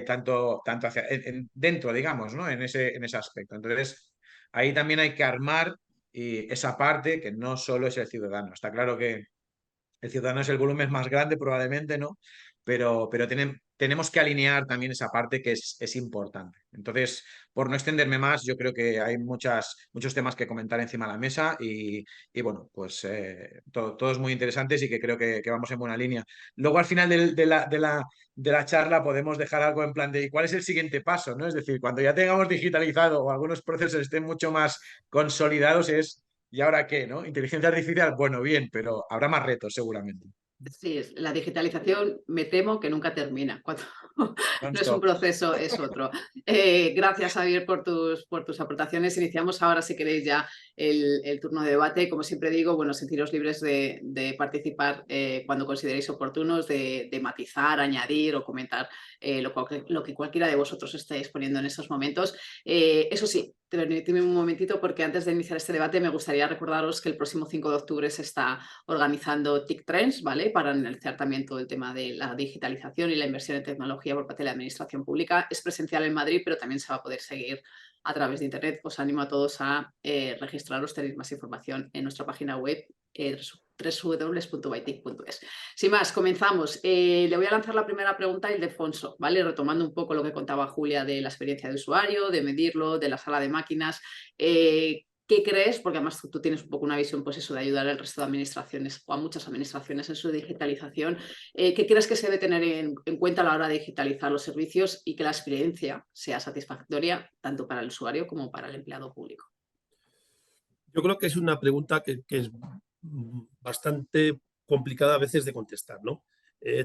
tanto hacia dentro, digamos, ¿no? En ese aspecto. Entonces, ahí también hay que armar esa parte que no solo es el ciudadano. Está claro que el ciudadano es el volumen más grande probablemente, ¿no? Pero tenemos que alinear también esa parte que es importante. Entonces, por no extenderme más, yo creo que hay muchos temas que comentar encima de la mesa y bueno, pues todos muy interesantes y que creo que vamos en buena línea. Luego, al final de la charla podemos dejar algo en plan de ¿y cuál es el siguiente paso? ¿No? Es decir, cuando ya tengamos digitalizado o algunos procesos estén mucho más consolidados es ¿y ahora qué? ¿No? Inteligencia artificial, bueno, bien, pero habrá más retos seguramente. Sí, la digitalización me temo que nunca termina. Cuando no es un Non-stop. proceso, es otro. Gracias, Javier, por tus aportaciones. Iniciamos ahora, si queréis, ya el turno de debate. Como siempre digo, bueno, sentiros libres de participar cuando consideréis oportunos, de matizar, añadir o comentar lo que cualquiera de vosotros estéis poniendo en esos momentos. Eso sí, permitidme un momentito, porque antes de iniciar este debate me gustaría recordaros que el próximo 5 de octubre se está organizando TIC Trends, ¿vale? Para analizar también todo el tema de la digitalización y la inversión en tecnología por parte de la administración pública. Es presencial en Madrid, pero también se va a poder seguir a través de internet. Os animo a todos a registraros, tenéis más información en nuestra página web www.bytic.es. Sin más, comenzamos. Le voy a lanzar la primera pregunta a Ildefonso, ¿vale? Retomando un poco lo que contaba Julia de la experiencia de usuario, de medirlo, de la sala de máquinas. ¿Qué crees? Porque además tú tienes un poco una visión, pues eso, de ayudar al resto de administraciones o a muchas administraciones en su digitalización. ¿Qué crees que se debe tener en cuenta a la hora de digitalizar los servicios y que la experiencia sea satisfactoria tanto para el usuario como para el empleado público? Yo creo que es una pregunta que es bastante complicada a veces de contestar, ¿no?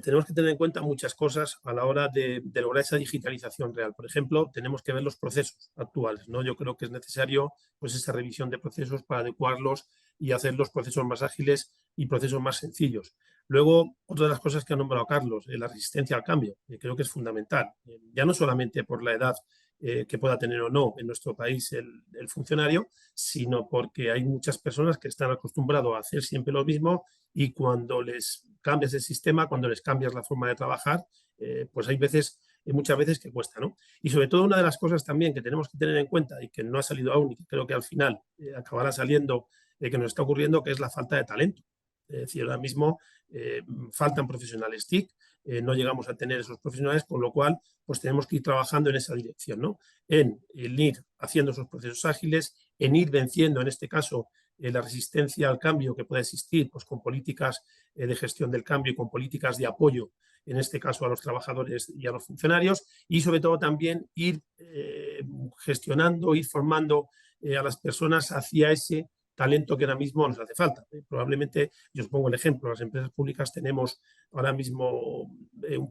Tenemos que tener en cuenta muchas cosas a la hora de lograr esa digitalización real. Por ejemplo, tenemos que ver los procesos actuales, ¿no? Yo creo que es necesario, pues, esa revisión de procesos para adecuarlos y hacer los procesos más ágiles y procesos más sencillos. Luego, otra de las cosas que ha nombrado Carlos, la resistencia al cambio, creo que es fundamental. Ya no solamente por la edad que pueda tener o no en nuestro país el funcionario, sino porque hay muchas personas que están acostumbrados a hacer siempre lo mismo y cuando les cambias el sistema, cuando les cambias la forma de trabajar, pues hay muchas veces que cuesta, ¿no? Y sobre todo una de las cosas también que tenemos que tener en cuenta y que no ha salido aún y que creo que al final acabará saliendo, que nos está ocurriendo, que es la falta de talento. Es decir, ahora mismo faltan profesionales TIC, no llegamos a tener esos profesionales, con lo cual pues tenemos que ir trabajando en esa dirección, ¿no? En ir haciendo esos procesos ágiles, en ir venciendo, en este caso, la resistencia al cambio que puede existir, pues con políticas de gestión del cambio y con políticas de apoyo, en este caso a los trabajadores y a los funcionarios, y sobre todo también ir gestionando, ir formando a las personas hacia ese talento que ahora mismo nos hace falta. Probablemente, yo os pongo el ejemplo, las empresas públicas tenemos ahora mismo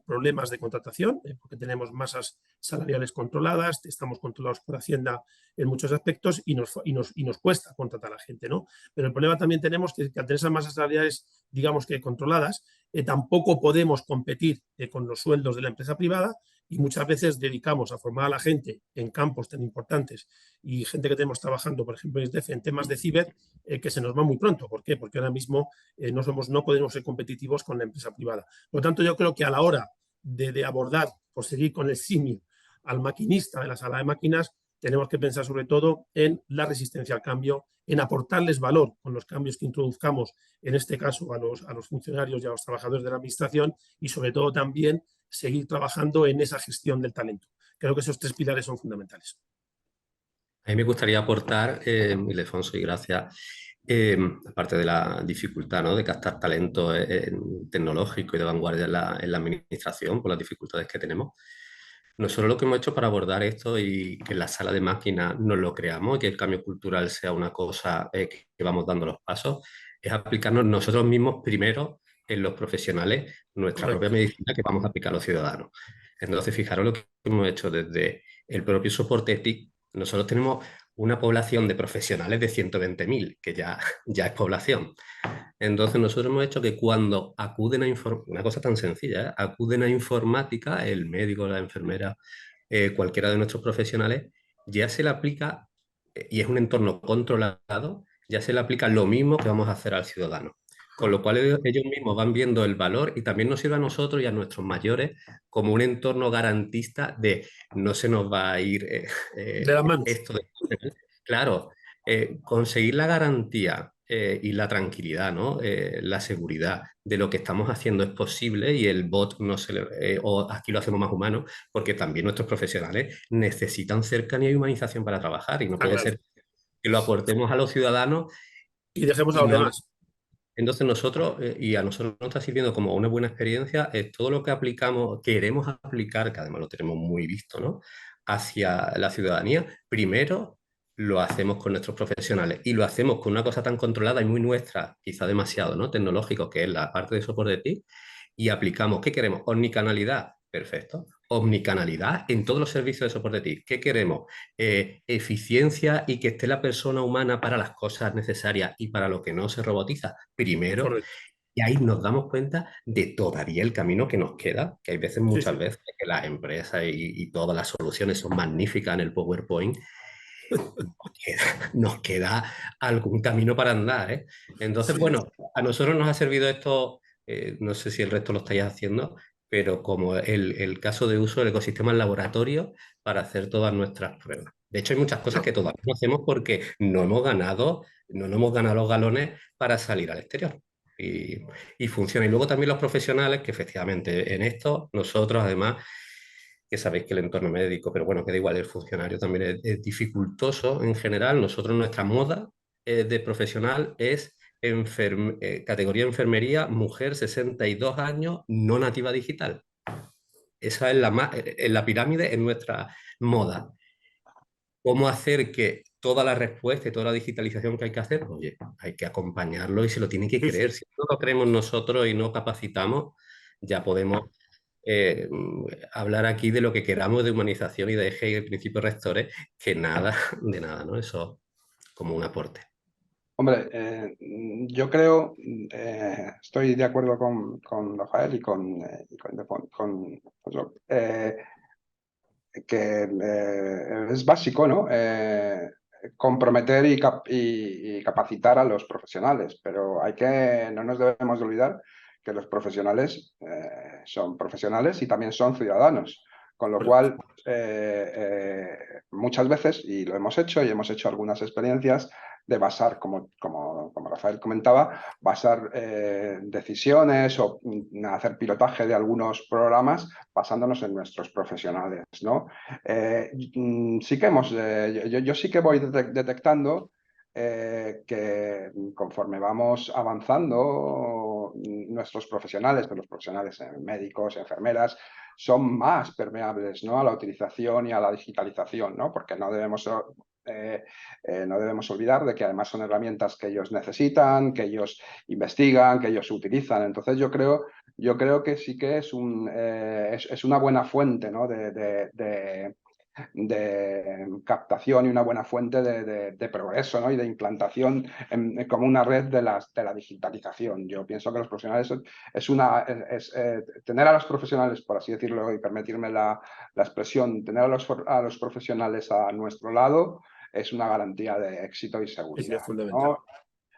problemas de contratación, porque tenemos masas salariales controladas, estamos controlados por Hacienda en muchos aspectos y nos cuesta contratar a la gente, ¿no? Pero el problema también tenemos que al tener esas masas salariales, digamos que controladas, tampoco podemos competir con los sueldos de la empresa privada y muchas veces dedicamos a formar a la gente en campos tan importantes y gente que tenemos trabajando, por ejemplo, en temas de ciber, que se nos va muy pronto. ¿Por qué? Porque ahora mismo no podemos ser competitivos con la empresa privada. Por lo tanto, yo creo que a la hora de abordar, por seguir con el símil, al maquinista de la sala de máquinas, tenemos que pensar sobre todo en la resistencia al cambio, en aportarles valor con los cambios que introduzcamos, en este caso a los funcionarios y a los trabajadores de la administración, y sobre todo también seguir trabajando en esa gestión del talento. Creo que esos tres pilares son fundamentales. A mí me gustaría aportar, Ildefonso, y gracias, aparte de la dificultad, ¿no?, de captar talento tecnológico y de vanguardia en la administración, por las dificultades que tenemos. Nosotros lo que hemos hecho para abordar esto y que en la sala de máquinas nos lo creamos y que el cambio cultural sea una cosa que vamos dando los pasos, es aplicarnos nosotros mismos primero en los profesionales nuestra propia medicina que vamos a aplicar a los ciudadanos. Entonces, fijaros lo que hemos hecho desde el propio soporte TIC. Nosotros tenemos una población de profesionales de 120.000, que ya es población. Entonces nosotros hemos hecho que cuando acuden a una cosa tan sencilla, acuden a informática, el médico, la enfermera, cualquiera de nuestros profesionales, ya se le aplica, y es un entorno controlado, ya se le aplica lo mismo que vamos a hacer al ciudadano. Con lo cual ellos mismos van viendo el valor y también nos sirve a nosotros y a nuestros mayores como un entorno garantista de no se nos va a ir de las manos. esto. Claro, conseguir la garantía y la tranquilidad, ¿no? La seguridad de lo que estamos haciendo es posible y el bot no se o aquí lo hacemos más humano, porque también nuestros profesionales necesitan cercanía y humanización para trabajar y no puede ser que lo aportemos a los ciudadanos y dejemos a los demás. Entonces nosotros, y a nosotros nos está sirviendo como una buena experiencia, todo lo que aplicamos, queremos aplicar, que además lo tenemos muy visto, ¿no?, hacia la ciudadanía, primero lo hacemos con nuestros profesionales y lo hacemos con una cosa tan controlada y muy nuestra, quizá demasiado, ¿no? Tecnológico, que es la parte de soporte de TIC, y aplicamos, ¿qué queremos? Omnicanalidad, perfecto. Omnicanalidad en todos los servicios de soporte TIC. ¿Qué queremos? Eficiencia y que esté la persona humana para las cosas necesarias y para lo que no se robotiza. Primero, Correcto. y ahí nos damos cuenta de todavía el camino que nos queda, que hay veces, muchas Sí. veces, que las empresas y todas las soluciones son magníficas en el PowerPoint. Nos queda algún camino para andar, ¿eh? Entonces, Sí. bueno, a nosotros nos ha servido esto, no sé si el resto lo estáis haciendo, pero como el caso de uso del ecosistema en laboratorio para hacer todas nuestras pruebas. De hecho, hay muchas cosas que todavía no hacemos porque no nos hemos ganado los galones para salir al exterior. Y funciona. Y luego también los profesionales, que efectivamente en esto nosotros además, que sabéis que el entorno médico, pero bueno, que da igual, el funcionario también es dificultoso en general. Nosotros nuestra moda de profesional es categoría de enfermería, mujer, 62 años, no nativa digital. Esa es en la pirámide, en nuestra moda. ¿Cómo hacer que toda la respuesta y toda la digitalización que hay que hacer, oye, hay que acompañarlo y se lo tiene que creer? Si no lo creemos nosotros y no capacitamos, ya podemos hablar aquí de lo que queramos de humanización y de eje y de principios rectores, que nada, de nada, ¿no? Eso como un aporte. Hombre, yo creo, estoy de acuerdo con Rafael y con Job, que es básico, ¿no? Comprometer y capacitar a los profesionales, pero no nos debemos de olvidar que los profesionales son profesionales y también son ciudadanos, con lo cual muchas veces, y lo hemos hecho y hemos hecho algunas experiencias, de basar, como Rafael comentaba, basar decisiones o hacer pilotaje de algunos programas basándonos en nuestros profesionales, ¿no? Sí que yo sí que voy detectando que conforme vamos avanzando, nuestros profesionales, pero los profesionales médicos, enfermeras, son más permeables, ¿no?, a la utilización y a la digitalización, ¿no? Porque no debemos olvidar de que además son herramientas que ellos necesitan, que ellos investigan, que ellos utilizan. Entonces yo creo que sí que es una buena fuente, ¿no?, de captación y una buena fuente de progreso, ¿no?, y de implantación como una red de la digitalización. Yo pienso que los profesionales tener a los profesionales, por así decirlo, y permitirme la expresión, tener a los profesionales a nuestro lado es una garantía de éxito y seguridad, Es fundamental. ¿no?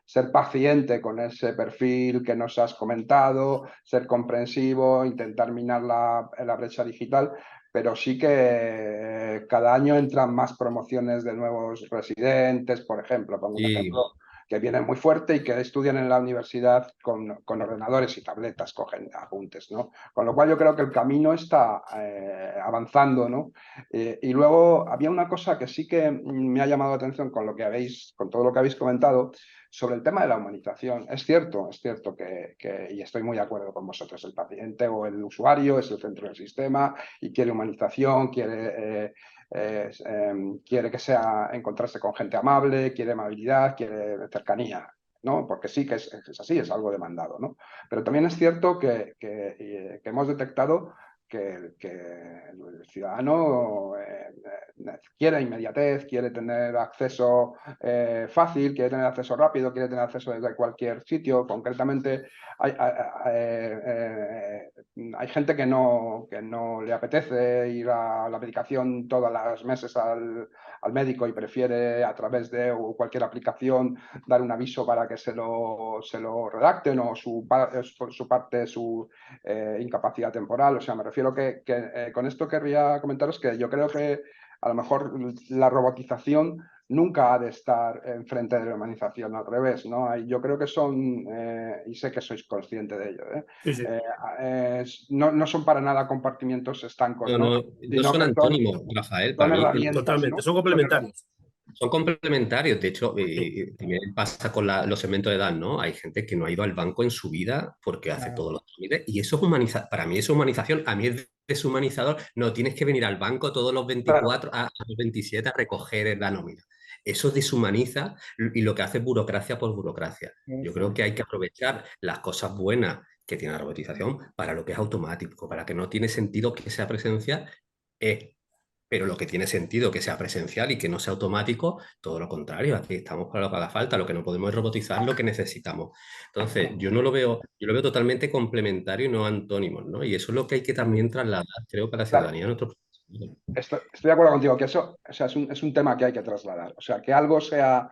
Ser paciente con ese perfil que nos has comentado, ser comprensivo, intentar minar la brecha digital, pero sí que cada año entran más promociones de nuevos residentes, por ejemplo, pongo un ejemplo, que vienen muy fuerte y que estudian en la universidad con ordenadores y tabletas, cogen apuntes, ¿no? Con lo cual yo creo que el camino está avanzando, ¿no? Y luego había una cosa que sí que me ha llamado la atención con todo lo que habéis comentado, sobre el tema de la humanización. Es cierto y estoy muy de acuerdo con vosotros, el paciente o el usuario es el centro del sistema y quiere humanización, quiere que encontrarse con gente amable, quiere amabilidad, quiere cercanía, ¿no? Porque sí que es así, es algo demandado, ¿no? Pero también es cierto que hemos detectado que el ciudadano quiere inmediatez, quiere tener acceso fácil, quiere tener acceso rápido, quiere tener acceso desde cualquier sitio. Concretamente, hay gente que no le apetece ir a la medicación todos los meses al médico y prefiere a través de cualquier aplicación dar un aviso para que se lo redacten o su incapacidad temporal. O sea, me refiero que con esto querría comentaros que yo creo que a lo mejor la robotización nunca ha de estar enfrente de la humanización, al revés, ¿no? Yo creo que y sé que sois consciente de ello, no son para nada compartimientos estancos, No son antónimos, Rafael, son para mí. herramientas, Totalmente, ¿no? son complementarios. Son complementarios, de hecho, también pasa con los segmentos de edad, ¿no? Hay gente que no ha ido al banco en su vida porque hace todos los trámites y eso es para mí eso es humanización, a mí es deshumanizador. No, tienes que venir al banco todos los 24, a los 27 a recoger la nómina. Eso deshumaniza y lo que hace es burocracia por burocracia. Yo creo Eso. que hay que aprovechar las cosas buenas que tiene la robotización para lo que es automático, para que no tiene sentido que sea presencial, pero lo que tiene sentido que sea presencial y que no sea automático, todo lo contrario, aquí estamos para lo que haga falta, lo que no podemos es robotizar lo que necesitamos. Entonces, yo no lo veo, yo lo veo totalmente complementario y no antónimos, ¿no? Y eso es lo que hay que también trasladar, creo que a la Claro. ciudadanía de nuestro Estoy de acuerdo contigo, que eso, o sea, es un tema que hay que trasladar. O sea, que algo sea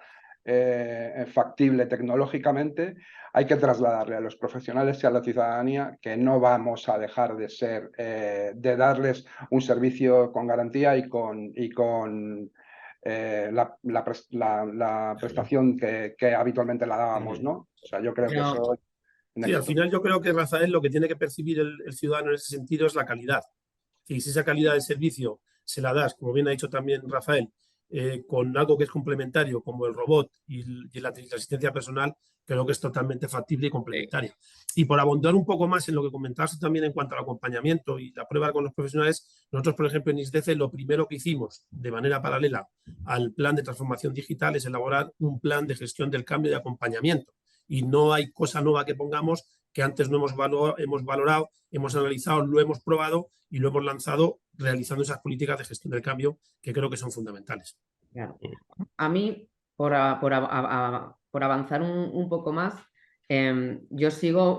factible tecnológicamente, hay que trasladarle a los profesionales y a la ciudadanía que no vamos a dejar de ser, de darles un servicio con garantía y con la prestación que habitualmente la dábamos, ¿no? O sea, yo creo que Pero, eso... Sí, al final yo creo que, Rafael, lo que tiene que percibir el ciudadano en ese sentido es la calidad. Y si esa calidad de servicio se la das, como bien ha dicho también Rafael, con algo que es complementario, como el robot y la asistencia personal, creo que es totalmente factible y complementaria. Y por abundar un poco más en lo que comentabas también en cuanto al acompañamiento y la prueba con los profesionales, nosotros, por ejemplo, en ISDECE, lo primero que hicimos de manera paralela al plan de transformación digital es elaborar un plan de gestión del cambio de acompañamiento. Y no hay cosa nueva que pongamos que antes no hemos valorado, hemos analizado, lo hemos probado y lo hemos lanzado realizando esas políticas de gestión del cambio que creo que son fundamentales. claro. A mí, por avanzar un poco más, yo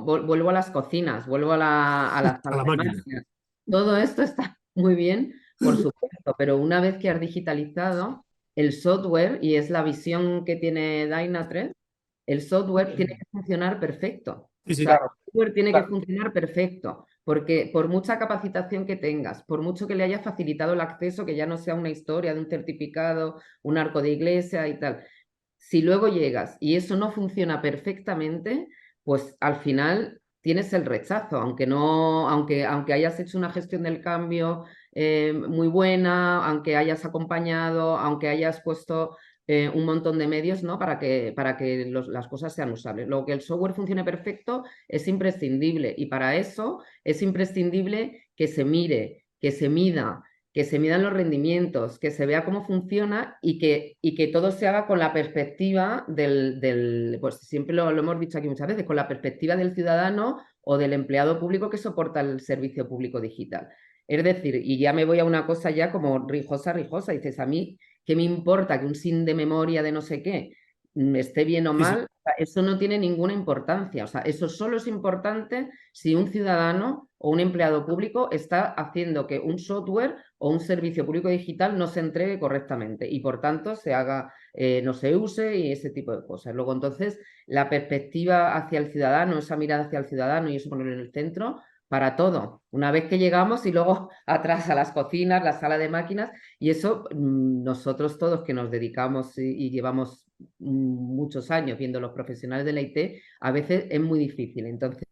vuelvo a las cocinas, vuelvo a la sala A la de máquina. máquinas. Todo esto está muy bien, por supuesto, pero una vez que has digitalizado el software, y es la visión que tiene Dynatrace, el software tiene que funcionar perfecto. Sí, sí. O sea, Claro, el software tiene claro. que funcionar perfecto, porque por mucha capacitación que tengas, por mucho que le hayas facilitado el acceso, que ya no sea una historia de un certificado, un arco de iglesia y tal, si luego llegas y eso no funciona perfectamente, pues al final tienes el rechazo, aunque hayas hecho una gestión del cambio muy buena, aunque hayas acompañado, aunque hayas puesto un montón de medios, ¿no? para que las cosas sean usables. Lo que el software funcione perfecto es imprescindible, y para eso es imprescindible que se mire, que se mida, que se midan los rendimientos, que se vea cómo funciona y que todo se haga con la perspectiva pues siempre lo hemos dicho aquí muchas veces, con la perspectiva del ciudadano o del empleado público que soporta el servicio público digital. Es decir, y ya me voy a una cosa ya como rijosa, dices, a mí, ¿qué me importa que un SIN de memoria de no sé qué esté bien o mal? O sea, eso no tiene ninguna importancia. O sea, eso solo es importante si un ciudadano o un empleado público está haciendo que un software o un servicio público digital no se entregue correctamente y por tanto se haga, no se use y ese tipo de cosas. Luego entonces la perspectiva hacia el ciudadano, esa mirada hacia el ciudadano y eso ponerlo en el centro para todo. Una vez que llegamos y luego atrás a las cocinas, la sala de máquinas, y eso nosotros todos que nos dedicamos y llevamos muchos años viendo los profesionales de la IT, a veces es muy difícil. Entonces,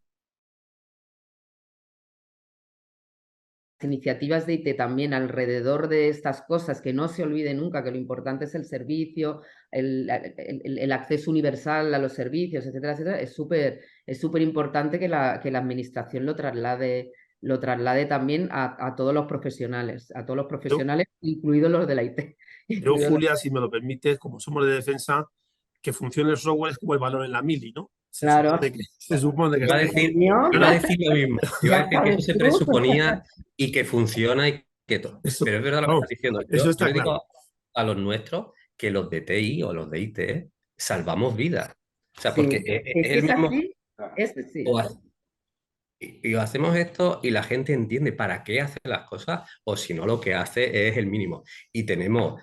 iniciativas de IT también alrededor de estas cosas, que no se olvide nunca que lo importante es el servicio, el acceso universal a los servicios, etcétera, etcétera, es súper importante que la administración lo traslade también a todos los profesionales, incluidos los de la IT. Yo, Julia, si me lo permites, como somos de defensa, que funcione el software es como el balón en la mili, ¿no? Claro. Se supone que Iba a decir lo mismo. Iba a decir que eso se presuponía y que funciona y que todo. Eso, pero es verdad lo que estás diciendo. Eso está yo le digo claro. a los nuestros que los de TI o los de IT salvamos vidas. O sea, Sí, porque es el mismo. sí. Y hacemos esto y la gente entiende para qué hace las cosas, o si no, lo que hace es el mínimo. Y tenemos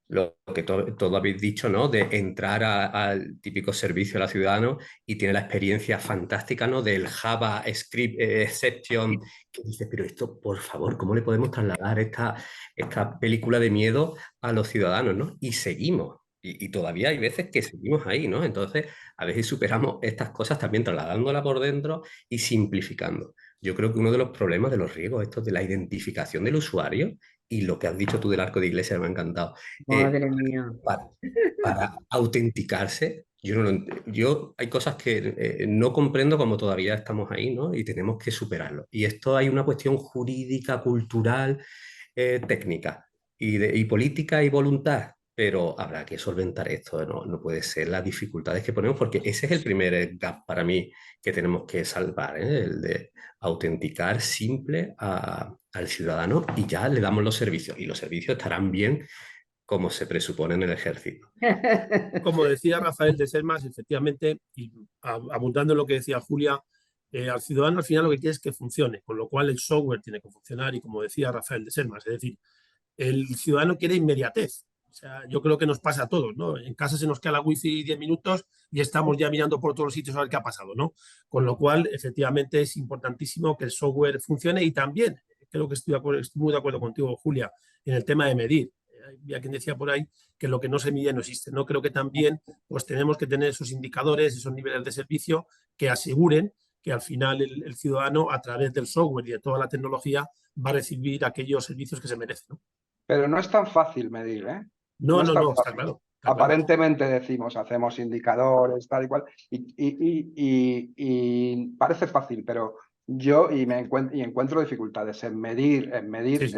lo que todo habéis dicho, ¿no? De entrar al típico servicio a la ciudadano y tiene la experiencia fantástica, ¿no? Del JavaScript exception, que dice, pero esto, por favor, ¿cómo le podemos trasladar esta película de miedo a los ciudadanos, ¿no? Y seguimos. Y todavía hay veces que seguimos ahí, ¿no? Entonces, a veces superamos estas cosas también trasladándolas por dentro y simplificando. Yo creo que uno de los problemas de los riesgos, esto de la identificación del usuario, y lo que has dicho tú del arco de iglesia me ha encantado. Madre mía. Para autenticarse, yo hay cosas que no comprendo como todavía estamos ahí, ¿no? Y tenemos que superarlo. Y esto hay una cuestión jurídica, cultural, técnica, y política y voluntad. pero habrá que solventar esto, no puede ser las dificultades que ponemos, porque ese es el primer gap para mí que tenemos que salvar, ¿eh? El de autenticar simple al ciudadano y ya le damos los servicios, y los servicios estarán bien como se presupone en el ejército. Como decía Rafael de Selmas, efectivamente, y abundando en lo que decía Julia, al ciudadano al final lo que quiere es que funcione, con lo cual el software tiene que funcionar y como decía Rafael de Selmas, es decir, el ciudadano quiere inmediatez. O sea, yo creo que nos pasa a todos, ¿no? En casa se nos queda la wifi 10 minutos y estamos ya mirando por todos los sitios a ver qué ha pasado, ¿no? Con lo cual, efectivamente, es importantísimo que el software funcione y también, creo que estoy muy de acuerdo contigo, Julia, en el tema de medir. Había quien decía por ahí que lo que no se mide no existe, ¿no? Creo que también pues tenemos que tener esos indicadores, esos niveles de servicio que aseguren que al final el ciudadano, a través del software y de toda la tecnología, va a recibir aquellos servicios que se merecen, ¿no? Pero no es tan fácil medir, ¿eh? No, No es no, tan no, está fácil. claro. Está claro. Aparentemente decimos, hacemos indicadores, tal y cual, y parece fácil, pero yo encuentro dificultades en medir, Sí, sí.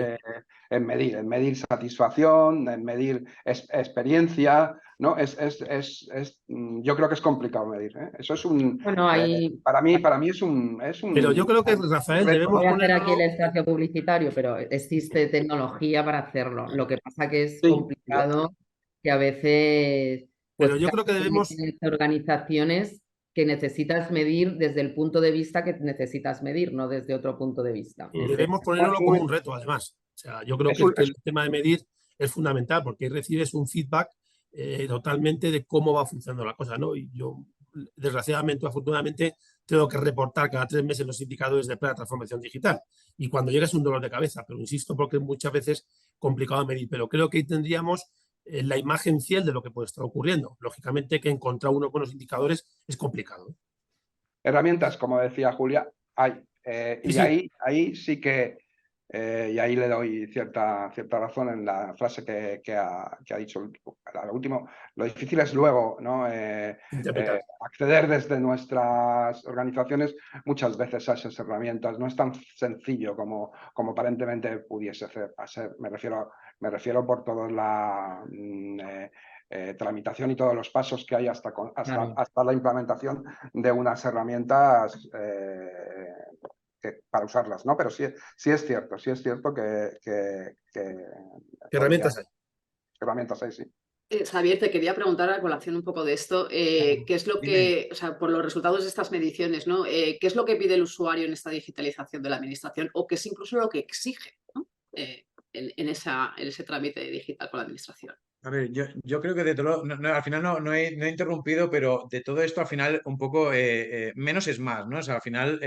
en medir satisfacción, en medir experiencia, ¿no? Yo creo que es complicado medir, ¿eh? Eso es Bueno, ahí para mí es un Pero yo creo que, Rafael, reto. debemos voy a hacer aquí el ponerlo. espacio publicitario, pero existe tecnología para hacerlo. Lo que pasa que es Sí, complicado, que a veces, pues Pero yo creo que debemos, tienes organizaciones que necesitas medir desde el punto de vista que necesitas medir, no desde otro punto de vista. debemos ponerlo como un reto, además. O sea, yo creo es que el tema de medir es fundamental porque ahí recibes un feedback totalmente de cómo va funcionando la cosa, ¿no? Y yo, desgraciadamente o afortunadamente, tengo que reportar cada 3 meses los indicadores de plan de transformación digital. Y cuando llega es un dolor de cabeza, pero insisto, porque muchas veces es complicado medir. Pero creo que ahí tendríamos la imagen fiel de lo que puede estar ocurriendo. Lógicamente que encontrar unos buenos indicadores es complicado. herramientas, como decía Julia, hay. Sí, Y sí, ahí sí que, y ahí le doy cierta razón en la frase que ha dicho al último. Lo difícil es luego, ¿no? interpretar. Acceder desde nuestras organizaciones muchas veces a esas herramientas. No es tan sencillo como aparentemente pudiese ser. Me refiero por toda la tramitación y todos los pasos que hay hasta Claro. la implementación de unas herramientas para usarlas, ¿no? Pero sí es cierto que ¿Qué herramientas hay? herramientas hay, sí. Xavier, te quería preguntar a colación un poco de esto, ¿qué es lo Dime. que, o sea, por los resultados de estas mediciones, ¿no? ¿Qué es lo que pide el usuario en esta digitalización de la administración o qué es incluso lo que exige, ¿no? En ese trámite digital con la administración? A ver, yo creo que de todo, al final no he interrumpido, pero de todo esto al final un poco menos es más, ¿no? O sea, al final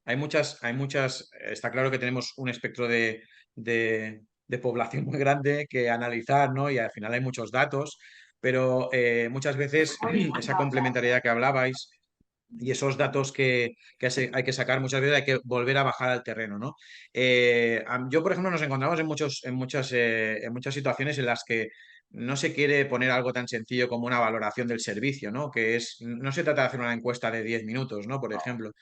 hay muchas, está claro que tenemos un espectro de población muy grande que analizar, ¿no? Y al final hay muchos datos, pero muchas veces esa complementariedad que hablabais y esos datos que hay que sacar, muchas veces hay que volver a bajar al terreno, ¿no? Yo, por ejemplo, nos encontramos en muchas situaciones en las que no se quiere poner algo tan sencillo como una valoración del servicio, ¿no? No se trata de hacer una encuesta de 10 minutos, ¿no? Por ejemplo.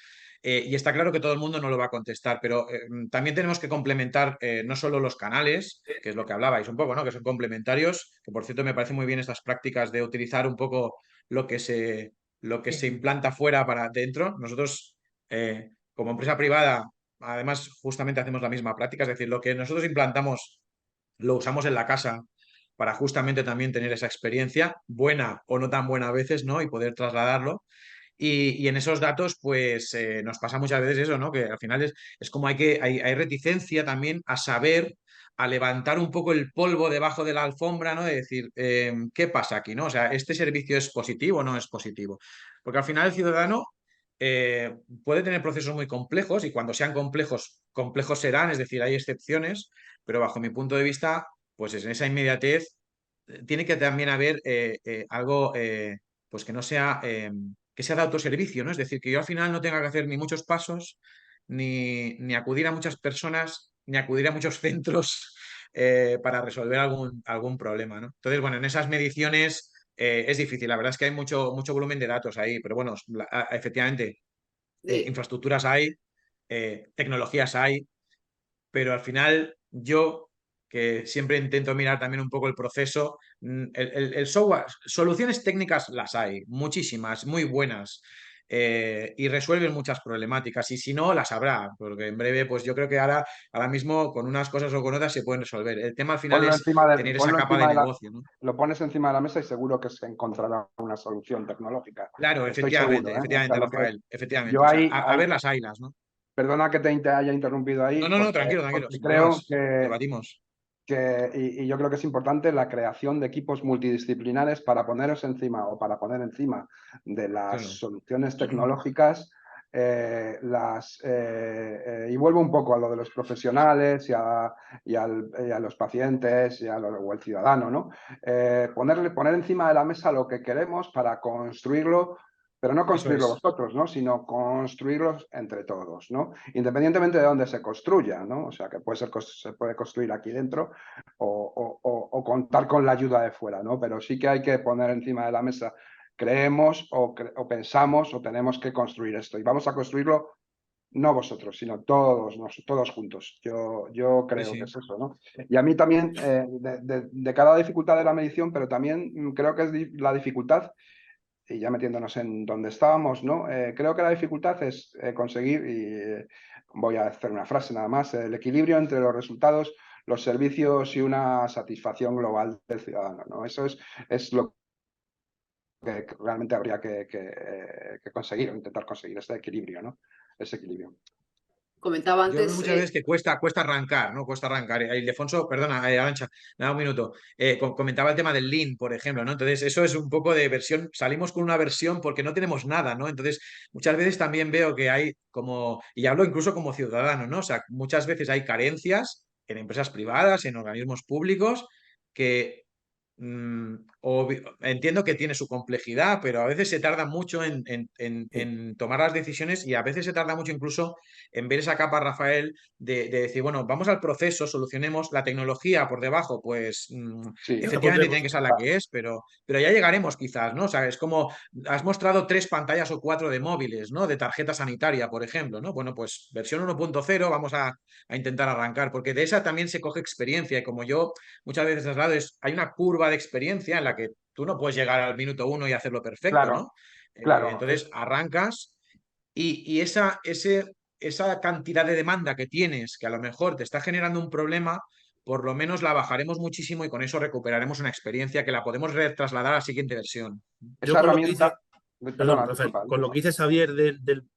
Y está claro que todo el mundo no lo va a contestar, pero también tenemos que complementar no solo los canales, que es lo que hablabais un poco, ¿no? Que son complementarios, que por cierto me parece muy bien estas prácticas de utilizar un poco lo que se implanta fuera para dentro. Nosotros, como empresa privada, además, justamente hacemos la misma práctica, es decir, lo que nosotros implantamos lo usamos en la casa para justamente también tener esa experiencia, buena o no tan buena a veces, ¿no? Y poder trasladarlo. Y en esos datos, pues nos pasa muchas veces eso, ¿no? Que al final es como hay reticencia también a saber, a levantar un poco el polvo debajo de la alfombra, ¿no? De decir, ¿qué pasa aquí, no? O sea, ¿este servicio es positivo o no es positivo? Porque al final el ciudadano puede tener procesos muy complejos y cuando sean complejos, complejos serán, es decir, hay excepciones, pero bajo mi punto de vista, pues en esa inmediatez tiene que también haber algo, pues que no sea que sea de autoservicio, ¿no? Es decir, que yo al final no tenga que hacer ni muchos pasos, ni acudir a muchas personas, ni acudir a muchos centros para resolver algún problema, ¿no? Entonces, bueno, en esas mediciones es difícil. La verdad es que hay mucho volumen de datos ahí, pero bueno, efectivamente, Sí. infraestructuras hay, tecnologías hay, pero al final yo, que siempre intento mirar también un poco el proceso, el software, soluciones técnicas las hay, muchísimas, muy buenas. Y resuelven muchas problemáticas, y si no, las habrá, porque en breve, pues yo creo que ahora mismo con unas cosas o con otras se pueden resolver. El tema al final es tener esa capa de negocio, ¿no? Lo pones encima de la mesa y seguro que se encontrará una solución tecnológica. Claro, Estoy efectivamente, seguro, ¿eh? efectivamente, O sea, Rafael, efectivamente. yo O sea, a ver las haylas, ¿no? Perdona que te haya interrumpido ahí, No, porque, tranquilo, tranquilo, sin creo problemas. Debatimos. y yo creo que es importante la creación de equipos multidisciplinares para poneros encima o para poner encima de las Claro. soluciones tecnológicas. Y vuelvo un poco a lo de los profesionales y a los pacientes o al ciudadano, ¿no? Poner encima de la mesa lo que queremos para construirlo, pero no construirlo vosotros, ¿no? Sino construirlos entre todos, ¿no? Independientemente de dónde se construya, ¿no? O sea, que se puede construir aquí dentro o contar con la ayuda de fuera, ¿no? Pero sí que hay que poner encima de la mesa, creemos o pensamos o tenemos que construir esto. Y vamos a construirlo no vosotros, sino todos juntos. Yo creo que es eso, ¿no? Y a mí también, de cada dificultad de la medición, pero también creo que es la dificultad, y ya metiéndonos en donde estábamos, ¿no? Creo que la dificultad es conseguir, y voy a hacer una frase nada más, el equilibrio entre los resultados, los servicios y una satisfacción global del ciudadano, ¿no? Eso es lo que realmente habría que conseguir, o intentar conseguir, ese equilibrio, ¿no? Ese equilibrio. Comentaba Yo veo antes... muchas veces que cuesta arrancar, ¿no? Cuesta arrancar. Ildefonso, perdona, Arantxa, nada, un minuto. Comentaba el tema del Lean, por ejemplo, ¿no? Entonces, eso es un poco de versión, salimos con una versión porque no tenemos nada, ¿no? Entonces, muchas veces también veo que hay como, y hablo incluso como ciudadano, ¿no? O sea, muchas veces hay carencias en empresas privadas, en organismos públicos, que entiendo que tiene su complejidad, pero a veces se tarda mucho en tomar las decisiones, y a veces se tarda mucho incluso en ver esa capa, Rafael, de decir, bueno, vamos al proceso, solucionemos la tecnología por debajo, pues Sí, efectivamente tiene que ser la que es, pero ya llegaremos quizás, ¿no? O sea, es como, has mostrado 3 pantallas o 4 de móviles, ¿no? De tarjeta sanitaria, por ejemplo, ¿no? Bueno, pues versión 1.0 vamos a intentar arrancar, porque de esa también se coge experiencia, y como yo muchas veces traslado, hay una curva de experiencia en la que tú no puedes llegar al minuto 1 y hacerlo perfecto, claro, ¿no? claro. Entonces arrancas y esa cantidad de demanda que tienes, que a lo mejor te está generando un problema, por lo menos la bajaremos muchísimo, y con eso recuperaremos una experiencia que la podemos trasladar a la siguiente versión. Esa Con lo que dice, herramienta... perdón, Perdona, Rafael, disculpa. con lo que dice Xavier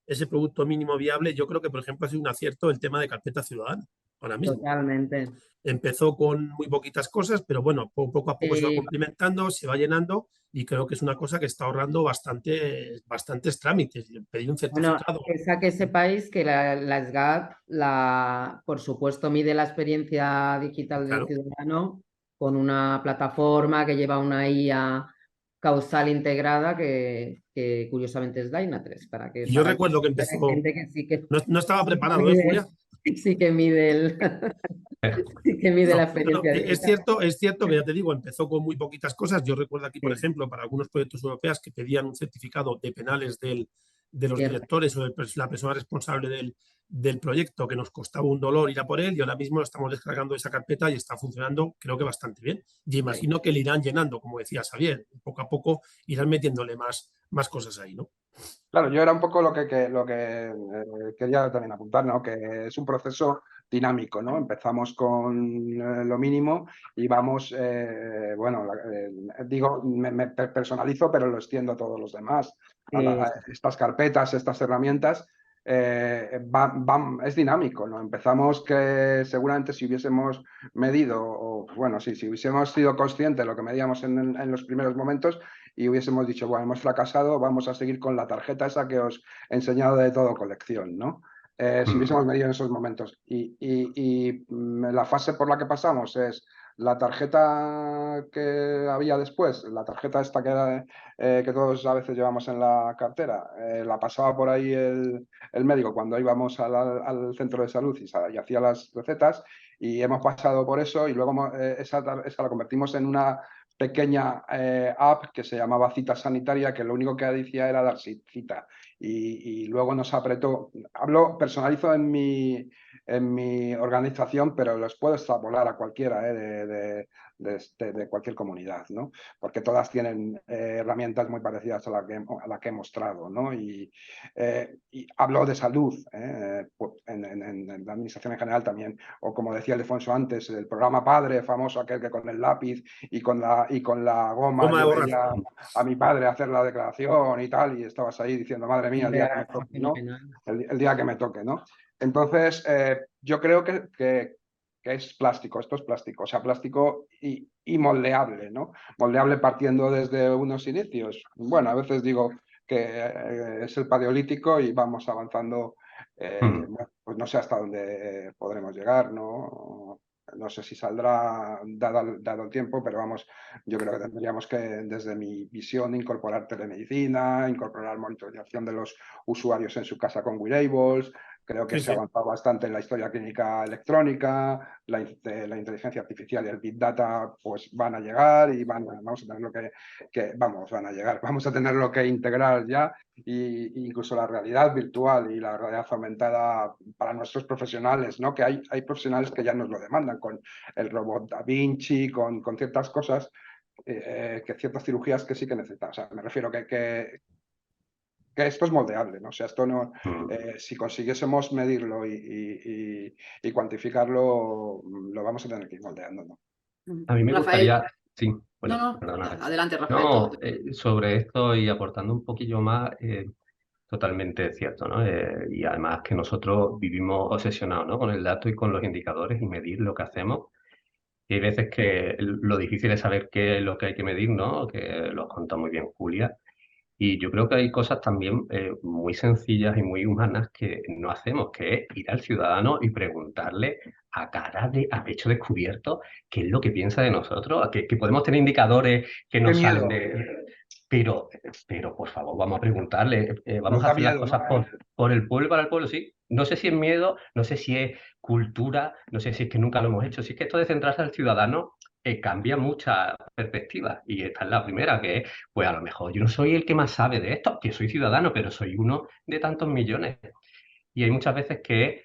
ese producto mínimo viable, yo creo que, por ejemplo, ha sido un acierto el tema de carpeta ciudadana ahora mismo. Totalmente. Empezó con muy poquitas cosas, pero bueno, poco a poco se va complementando, se va llenando, y creo que es una cosa que está ahorrando bastantes trámites. Pedir un certificado. Bueno, que sepáis que la SGAT, por supuesto, mide la experiencia digital del ciudadano con una plataforma que lleva una IA causal integrada que curiosamente es Dynatrace. Y yo recuerdo que empezó... Gente que sí que no estaba preparado, Julia? Sí que mide la experiencia digital. Es cierto que, ya te digo, empezó con muy poquitas cosas. Yo recuerdo aquí, por ejemplo, para algunos proyectos europeos que pedían un certificado de penales de los directores o de la persona responsable del proyecto, que nos costaba un dolor ir a por él, y ahora mismo estamos descargando esa carpeta y está funcionando, creo que bastante bien. Y imagino que le irán llenando, como decía Xavier, poco a poco irán metiéndole más cosas ahí, ¿no? Claro, yo era un poco lo que quería también apuntar, ¿no? Que es un proceso dinámico, ¿no? Empezamos con lo mínimo y vamos, digo, me personalizo, pero lo extiendo a todos los demás. Estas carpetas, estas herramientas, es dinámico, ¿no? Empezamos que seguramente si hubiésemos medido, o bueno, sí, si hubiésemos sido conscientes de lo que medíamos en los primeros momentos, y hubiésemos dicho, bueno, hemos fracasado, vamos a seguir con la tarjeta esa que os he enseñado de todo colección, ¿no? Si hubiésemos medido en esos momentos. Y la fase por la que pasamos es la tarjeta que había después, la tarjeta esta que todos a veces llevamos en la cartera, la pasaba por ahí el médico cuando íbamos al centro de salud y hacía las recetas, y hemos pasado por eso, y luego esa la convertimos en una pequeña app que se llamaba Cita Sanitaria, que lo único que decía era dar cita. y luego nos apretó. Personalizo en mi organización, pero los puedo extrapolar a cualquiera de cualquier comunidad, ¿no? Porque todas tienen herramientas muy parecidas a la que he mostrado, ¿no? Y hablo de salud, en la administración en general también, o como decía Alfonso antes, el programa Padre, famoso, aquel que con el lápiz y con la goma yo veía a mi padre hacer la declaración y tal, y estabas ahí diciendo, madre mía, el día que me toque, ¿no? El día que me toque, ¿no? Entonces, yo creo que es plástico, esto es plástico, o sea, plástico y moldeable, ¿no? Moldeable partiendo desde unos inicios. Bueno, a veces digo que es el paleolítico y vamos avanzando, pues no sé hasta dónde podremos llegar, ¿no? No sé si saldrá dado el tiempo, pero vamos, yo creo que tendríamos que, desde mi visión, incorporar telemedicina, incorporar monitorización de los usuarios en su casa con wearables. Creo que se ha avanzado bastante en la historia clínica electrónica, la inteligencia artificial y el Big Data pues van a llegar y vamos a tenerlo van a llegar, vamos a tenerlo que integrar ya, y incluso la realidad virtual y la realidad aumentada para nuestros profesionales, ¿no? Que hay profesionales que ya nos lo demandan con el robot Da Vinci, con ciertas cosas, que ciertas cirugías que sí que necesitan. O sea, me refiero que esto es moldeable, ¿no? O sea, esto no, si consiguiésemos medirlo y cuantificarlo, lo vamos a tener que ir moldeando, ¿no? A mí me Rafael. gustaría, sí, bueno, No, perdona. adelante, Rafael. No, sobre esto y aportando un poquillo más, totalmente cierto, ¿no? Y además que nosotros vivimos obsesionados, ¿no? Con el dato y con los indicadores y medir lo que hacemos. Y hay veces que lo difícil es saber qué es lo que hay que medir, ¿no? Que lo contó muy bien Julia. Y yo creo que hay cosas también muy sencillas y muy humanas que no hacemos, que es ir al ciudadano y preguntarle a pecho descubierto qué es lo que piensa de nosotros, que podemos tener indicadores que nos salen de... Pero, por favor, vamos a preguntarle, vamos a hacer las cosas por el pueblo y para el pueblo, sí. No sé si es miedo, no sé si es cultura, no sé si es que nunca lo hemos hecho. Si es que esto de centrarse al ciudadano cambia muchas perspectivas. Y esta es la primera, que es, pues a lo mejor yo no soy el que más sabe de esto, que soy ciudadano, pero soy uno de tantos millones. Y hay muchas veces que es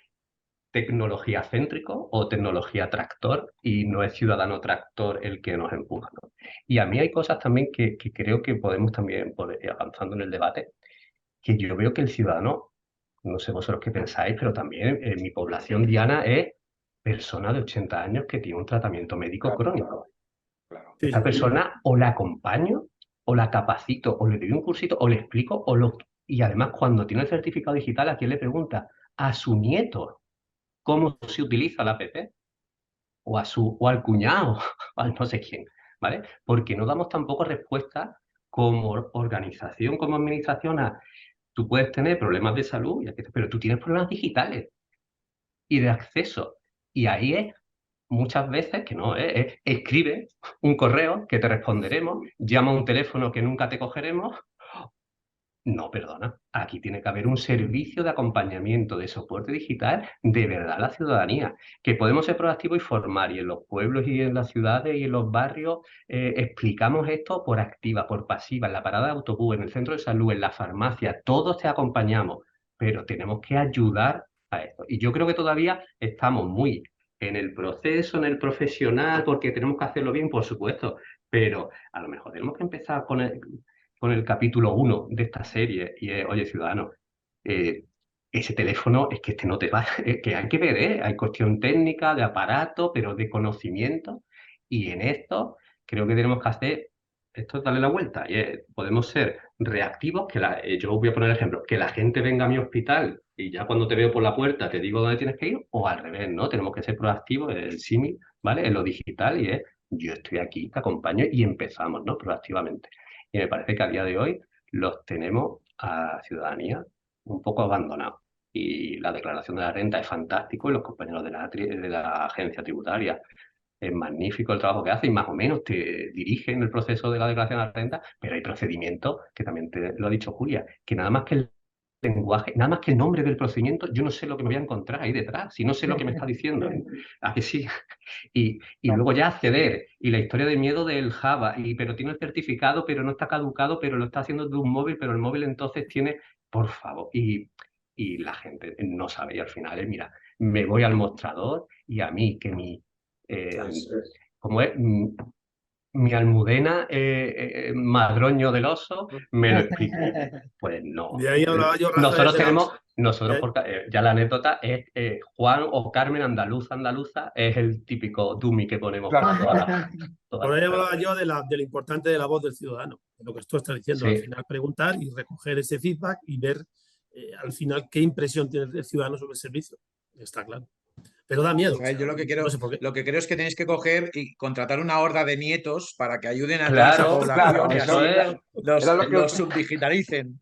tecnología céntrico o tecnología tractor y no es ciudadano tractor el que nos empuja, ¿no? Y a mí hay cosas también que creo que podemos también poder ir avanzando en el debate, que yo veo que el ciudadano, no sé vosotros qué pensáis, pero también mi población diana es persona de 80 años que tiene un tratamiento médico crónico. Claro. Esta persona o la acompaño, o la capacito, o le doy un cursito, o le explico, y además cuando tiene el certificado digital, ¿a quién le pregunta? A su nieto cómo se utiliza la app, o al cuñado, o al no sé quién, ¿vale? Porque no damos tampoco respuesta como organización, como administración a, tú puedes tener problemas de salud, pero tú tienes problemas digitales y de acceso. Y ahí es muchas veces que no, escribe un correo que te responderemos, llama a un teléfono que nunca te cogeremos. No, perdona, aquí tiene que haber un servicio de acompañamiento, de soporte digital de verdad a la ciudadanía, que podemos ser proactivos y formar, y en los pueblos y en las ciudades y en los barrios explicamos esto por activa, por pasiva, en la parada de autobús, en el centro de salud, en la farmacia, todos te acompañamos, pero tenemos que ayudar a esto. Y yo creo que todavía estamos muy en el proceso, en el profesional, porque tenemos que hacerlo bien, por supuesto, pero a lo mejor tenemos que empezar con el capítulo 1 de esta serie, y es, oye, ciudadano, ese teléfono es que este no te va, que hay que ver, hay cuestión técnica, de aparato, pero de conocimiento, y en esto creo que tenemos que hacer, esto es darle la vuelta, y podemos ser reactivos, yo voy a poner ejemplo, que la gente venga a mi hospital y ya cuando te veo por la puerta te digo dónde tienes que ir, o al revés, ¿no? Tenemos que ser proactivos, el símil, ¿vale? En lo digital, y es, yo estoy aquí, te acompaño, y empezamos, ¿no? Proactivamente. Y me parece que a día de hoy los tenemos a ciudadanía un poco abandonados. Y la declaración de la renta es fantástico, y los compañeros de la agencia tributaria es magnífico el trabajo que hacen, y más o menos te dirigen el proceso de la declaración de la renta, pero hay procedimientos, que también te lo ha dicho Julia, que nada más que el lenguaje, nada más que el nombre del procedimiento, yo no sé lo que me voy a encontrar ahí detrás, si no sé lo que me está diciendo. ¿A que sí? Y luego ya acceder, y la historia de miedo del Java, pero tiene el certificado, pero no está caducado, pero lo está haciendo de un móvil, pero el móvil entonces tiene por favor. Y la gente no sabe, y al final mira, me voy al mostrador y a mí que como es mi almudena madroño del oso, me lo explica. Pues no. De ahí hablaba yo, Rafael, Nosotros ya la anécdota es Juan o Carmen andaluza es el típico dummy que ponemos para Por ahí hablaba yo de lo importante de la voz del ciudadano, de lo que tú estás diciendo, Sí. al final preguntar y recoger ese feedback y ver al final qué impresión tiene el ciudadano sobre el servicio. Está claro. Pero da miedo. Rafael, yo lo que quiero, no sé por qué. lo que creo es que tenéis que coger y contratar una horda de nietos para que ayuden a Claro, toda esa población claro, y eso así era lo que- los subdigitalicen.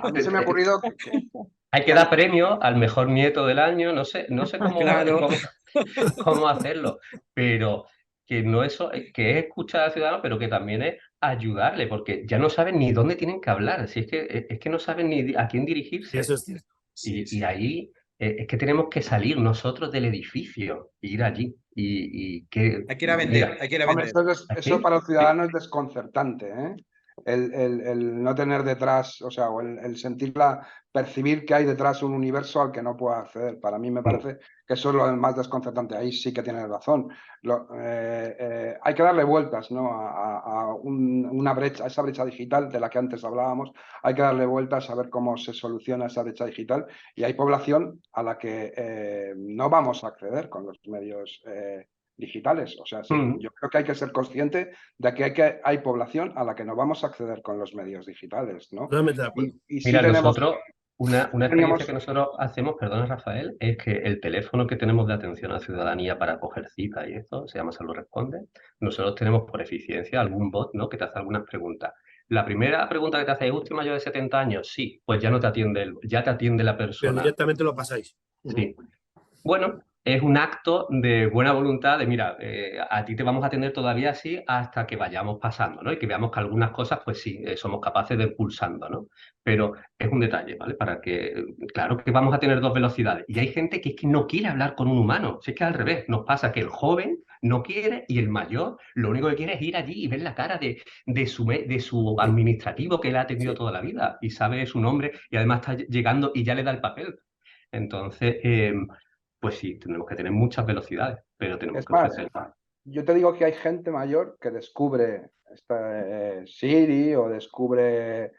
A mí se me ha ocurrido Hay que dar premio al mejor nieto del año, no sé cómo, Claro. cómo hacerlo, pero que no que es escuchar al ciudadano, pero que también es ayudarle, porque ya no saben ni dónde tienen que hablar, si es que no saben ni a quién dirigirse. Eso es cierto. Y ahí es que tenemos que salir nosotros del edificio, ir allí y que... Hay que ir a vender, mira, hay que ir a Hombre, vender. eso para el ciudadano es desconcertante, ¿eh? El no tener detrás, o sea, o el percibir que hay detrás un universo al que no pueda acceder. Para mí me parece que eso es lo más desconcertante. Ahí sí que tienes razón. Hay que darle vueltas, ¿no? a una brecha, a esa brecha digital de la que antes hablábamos. Hay que darle vueltas a ver cómo se soluciona esa brecha digital. Y hay población a la que no vamos a acceder con los medios digitales. O sea, sí, yo creo que hay que ser consciente de que hay población a la que no vamos a acceder con los medios digitales, ¿no? Totalmente de acuerdo. Y sí mira, tenemos... nosotros, una experiencia que nosotros hacemos, perdona Rafael, es que el teléfono que tenemos de atención a la ciudadanía para coger cita y esto, se llama Salud Responde, nosotros tenemos por eficiencia algún bot, ¿no?, que te hace algunas preguntas. La primera pregunta que te hace es: ¿usted mayor de 70 años? Sí, pues ya no te atiende ya te atiende la Pero persona. directamente lo pasáis. Sí. Bueno, es un acto de buena voluntad de, mira, a ti te vamos a atender todavía así hasta que vayamos pasando, ¿no? Y que veamos que algunas cosas, pues sí, somos capaces de ir pulsando, ¿no? Pero es un detalle, ¿vale? Para que, claro que vamos a tener dos velocidades. Y hay gente que es que no quiere hablar con un humano. Si es que al revés, nos pasa que el joven no quiere y el mayor lo único que quiere es ir allí y ver la cara de su administrativo que le ha atendido toda la vida y sabe su nombre y además está llegando y ya le da el papel. Entonces, pues sí, tenemos que tener muchas velocidades, pero tenemos que ofrecer. Yo te digo que hay gente mayor que descubre Siri o descubre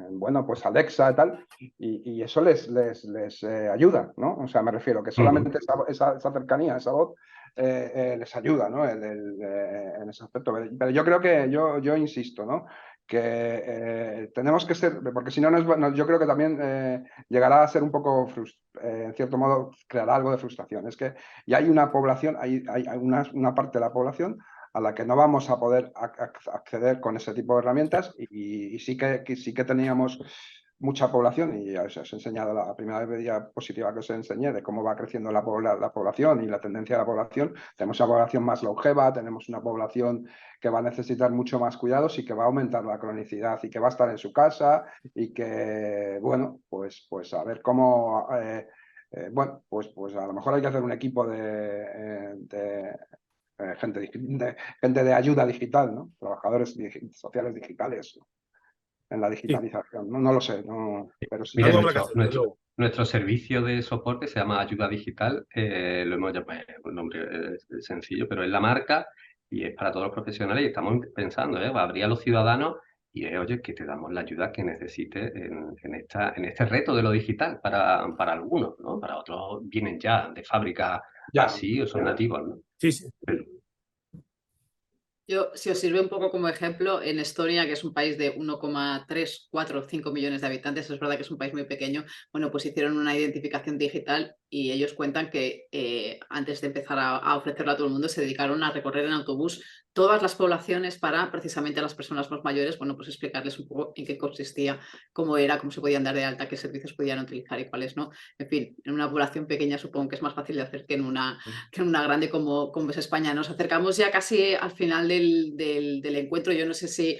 bueno, pues Alexa y tal, y eso les ayuda, ¿no? O sea, me refiero que solamente esa cercanía, esa voz, les ayuda, ¿no? En ese aspecto. Pero yo creo que, yo insisto, ¿no?, que tenemos que ser, porque si no, yo creo que también llegará a ser un poco, en cierto modo, creará algo de frustración. Es que ya hay una población, hay una parte de la población a la que no vamos a poder acceder con ese tipo de herramientas y sí que teníamos mucha población, y ya os he enseñado la primera diapositiva que os enseñé de cómo va creciendo la población y la tendencia de la población. Tenemos una población más longeva, tenemos una población que va a necesitar mucho más cuidados y que va a aumentar la cronicidad y que va a estar en su casa y que, bueno, pues a ver cómo... bueno, pues a lo mejor hay que hacer un equipo de gente de ayuda digital, ¿no? Trabajadores sociales digitales, ¿no?, en la digitalización. Sí. No lo sé, pero sí. Mira, nuestro servicio de soporte se llama Ayuda Digital, lo hemos llamado, un nombre sencillo, pero es la marca y es para todos los profesionales y estamos pensando, abrir a los ciudadanos y oye, que te damos la ayuda que necesites en este reto de lo digital para algunos, ¿no? Para otros vienen ya de fábrica así o son nativos, ¿no? Sí, sí. Yo, si os sirve un poco como ejemplo, en Estonia, que es un país de 1,3, 4, 5 millones de habitantes, es verdad que es un país muy pequeño, bueno, pues hicieron una identificación digital y ellos cuentan que antes de empezar a ofrecerla a todo el mundo se dedicaron a recorrer en autobús todas las poblaciones para precisamente a las personas más mayores, bueno, pues explicarles un poco en qué consistía, cómo era, cómo se podían dar de alta, qué servicios podían utilizar y cuáles no. En fin, en una población pequeña supongo que es más fácil de hacer que en una grande como es España. Nos acercamos ya casi al final del encuentro. Yo no sé si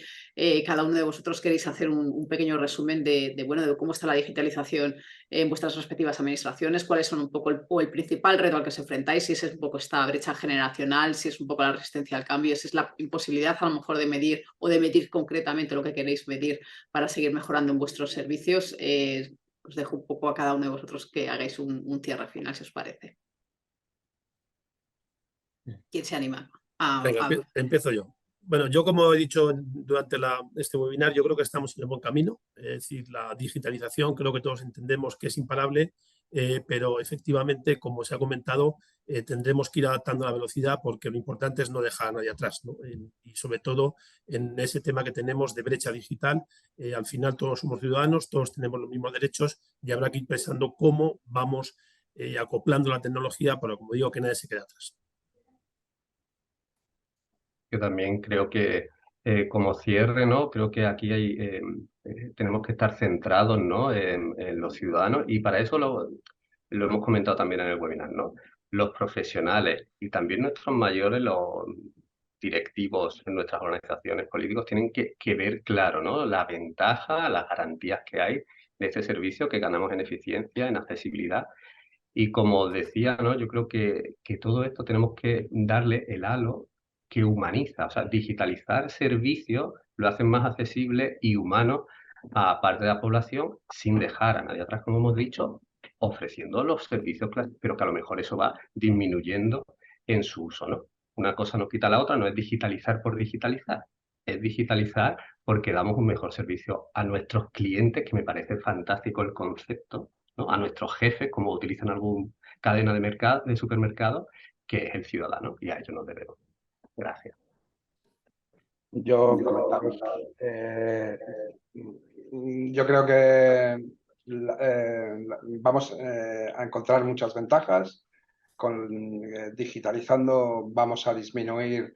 cada uno de vosotros queréis hacer un pequeño resumen bueno, de cómo está la digitalización en vuestras respectivas administraciones, cuáles son un poco el principal reto al que os enfrentáis, si es un poco esta brecha generacional, si es un poco la resistencia al cambio, si es la imposibilidad a lo mejor de medir o de medir concretamente lo que queréis medir para seguir mejorando en vuestros servicios. Os dejo un poco a cada uno de vosotros que hagáis un cierre final, si os parece. ¿Quién se anima? Venga, empiezo yo. Bueno, yo como he dicho durante este webinar, yo creo que estamos en el buen camino. Es decir, la digitalización creo que todos entendemos que es imparable, pero efectivamente, como se ha comentado, tendremos que ir adaptando la velocidad porque lo importante es no dejar a nadie atrás, ¿no? Y sobre todo en ese tema que tenemos de brecha digital, al final todos somos ciudadanos, todos tenemos los mismos derechos y habrá que ir pensando cómo vamos acoplando la tecnología para, como digo, que nadie se quede atrás. Yo también creo que como cierre, ¿no? Creo que aquí tenemos que estar centrados, ¿no? en los ciudadanos y para eso lo hemos comentado también en el webinar, ¿no? Los profesionales y también nuestros mayores, los directivos en nuestras organizaciones políticos tienen que ver claro, ¿no? La ventaja, las garantías que hay de este servicio que ganamos en eficiencia, en accesibilidad. Y como decía, ¿no? Yo creo que todo esto tenemos que darle el halo que humaniza, o sea, digitalizar servicios lo hacen más accesible y humano a parte de la población sin dejar a nadie atrás, como hemos dicho, ofreciendo los servicios, pero que a lo mejor eso va disminuyendo en su uso, ¿no? Una cosa no quita la otra, no es digitalizar por digitalizar, es digitalizar porque damos un mejor servicio a nuestros clientes, que me parece fantástico el concepto, ¿no? A nuestros jefes, como utilizan alguna cadena de supermercado, que es el ciudadano, y a ellos nos debemos. Gracias. Yo comentaros, yo creo que vamos a encontrar muchas ventajas. Digitalizando vamos a disminuir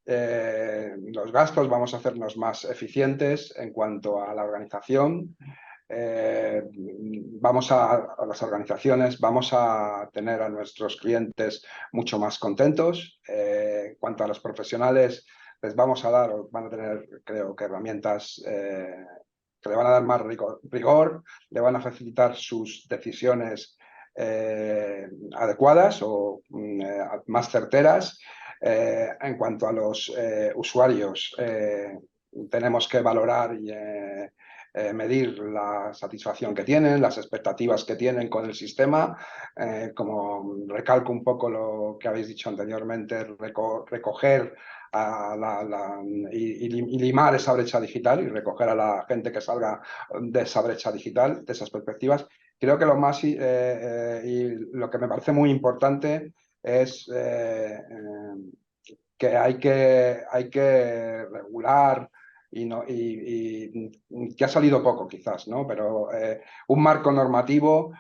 los gastos, vamos a hacernos más eficientes en cuanto a la organización. Vamos a las organizaciones, vamos a tener a nuestros clientes mucho más contentos. En cuanto a los profesionales, les vamos a dar, van a tener, creo que herramientas que le van a dar más rigor, le van a facilitar sus decisiones adecuadas o más certeras. En cuanto a los usuarios, tenemos que valorar y medir la satisfacción que tienen, las expectativas que tienen con el sistema. Como recalco un poco lo que habéis dicho anteriormente, recoger y limar esa brecha digital y recoger a la gente que salga de esa brecha digital, de esas perspectivas. Creo que lo más y lo que me parece muy importante es que hay que regular y que ha salido poco quizás, ¿no? Pero un marco normativo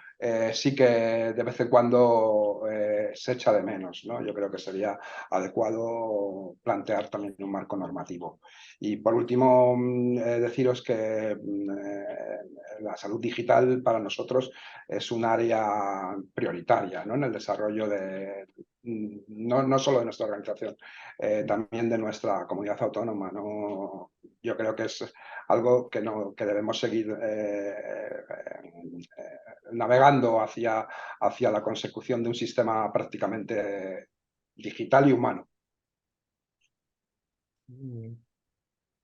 sí que de vez en cuando se echa de menos, ¿no? Yo creo que sería adecuado plantear también un marco normativo. Y por último, deciros que la salud digital para nosotros es un área prioritaria, ¿no? En el desarrollo no solo de nuestra organización, también de nuestra comunidad autónoma, ¿no? Yo creo que es algo que debemos seguir navegando hacia la consecución de un sistema prácticamente digital y humano.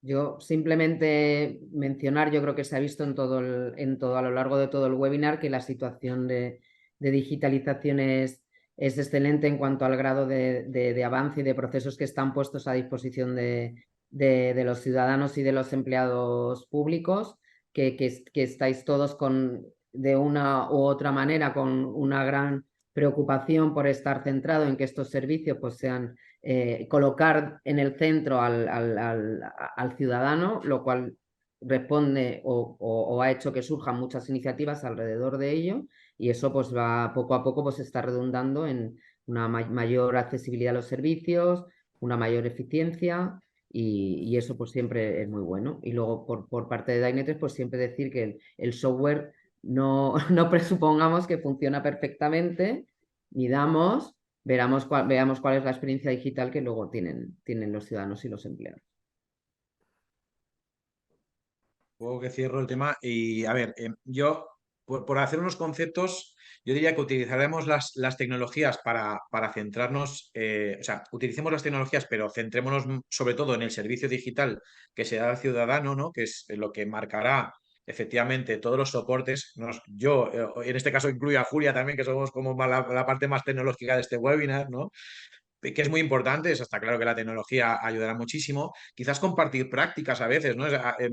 Yo simplemente mencionar, yo creo que se ha visto a lo largo de todo el webinar, que la situación de digitalización es excelente en cuanto al grado de avance y de procesos que están puestos a disposición de los ciudadanos y de los empleados públicos, que estáis todos de una u otra manera con una gran preocupación por estar centrado en que estos servicios pues sean colocar en el centro al ciudadano, lo cual responde o ha hecho que surjan muchas iniciativas alrededor de ello, y eso pues va poco a poco pues está redundando en una mayor accesibilidad a los servicios, una mayor eficiencia, y eso pues siempre es muy bueno. Y luego por parte de Dynatrace pues siempre decir que el software no presupongamos que funciona perfectamente, veamos cuál es la experiencia digital que luego tienen los ciudadanos y los empleados. Supongo que cierro el tema y, a ver, yo, por hacer unos conceptos, yo diría que utilizaremos las tecnologías para centrarnos, o sea, utilicemos las tecnologías, pero centrémonos sobre todo en el servicio digital que se da al ciudadano, ¿no? Que es lo que marcará efectivamente todos los soportes. Yo, en este caso, incluyo a Julia también, que somos como la parte más tecnológica de este webinar, ¿no? Que es muy importante, está claro que la tecnología ayudará muchísimo. Quizás compartir prácticas a veces, ¿no?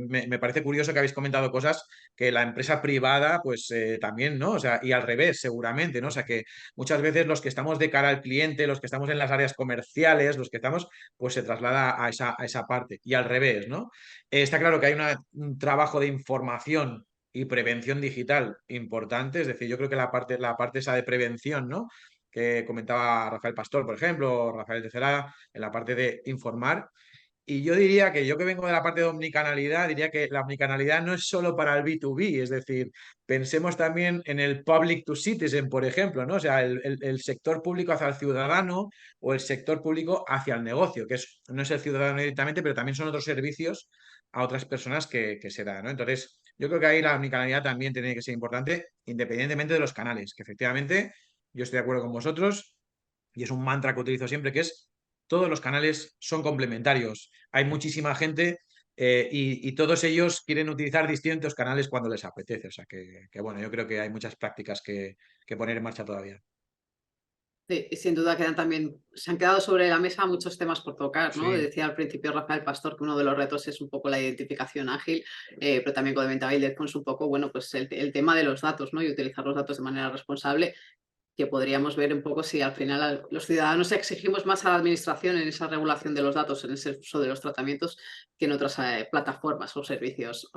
Me parece curioso que habéis comentado cosas que la empresa privada, pues también, ¿no? O sea, y al revés, seguramente, ¿no? O sea, que muchas veces los que estamos de cara al cliente, los que estamos en las áreas comerciales, los que estamos, pues se traslada a esa parte. Y al revés, ¿no? Está claro que hay un trabajo de información y prevención digital importante, es decir, yo creo que la parte esa de prevención, ¿no? Que comentaba Rafael Pastor, por ejemplo, o Rafael de Celada, en la parte de informar. Y yo diría que yo que vengo de la parte de omnicanalidad, diría que la omnicanalidad no es solo para el B2B, es decir, pensemos también en el public to citizen, por ejemplo, ¿no? O sea, el sector público hacia el ciudadano o el sector público hacia el negocio, que no es el ciudadano directamente, pero también son otros servicios a otras personas que se dan, ¿no? Entonces, yo creo que ahí la omnicanalidad también tiene que ser importante, independientemente de los canales, que efectivamente yo estoy de acuerdo con vosotros y es un mantra que utilizo siempre, que es todos los canales son complementarios. Hay muchísima gente y todos ellos quieren utilizar distintos canales cuando les apetece. O sea que bueno, yo creo que hay muchas prácticas que poner en marcha todavía. Sí, y sin duda se han quedado sobre la mesa muchos temas por tocar, ¿no? Sí. Decía al principio Rafael Pastor que uno de los retos es un poco la identificación ágil, pero también comentaba Ildefonso un poco, bueno, pues el tema de los datos, ¿no? Y utilizar los datos de manera responsable, que podríamos ver un poco si al final los ciudadanos exigimos más a la administración en esa regulación de los datos, en ese uso de los tratamientos, que en otras plataformas o servicios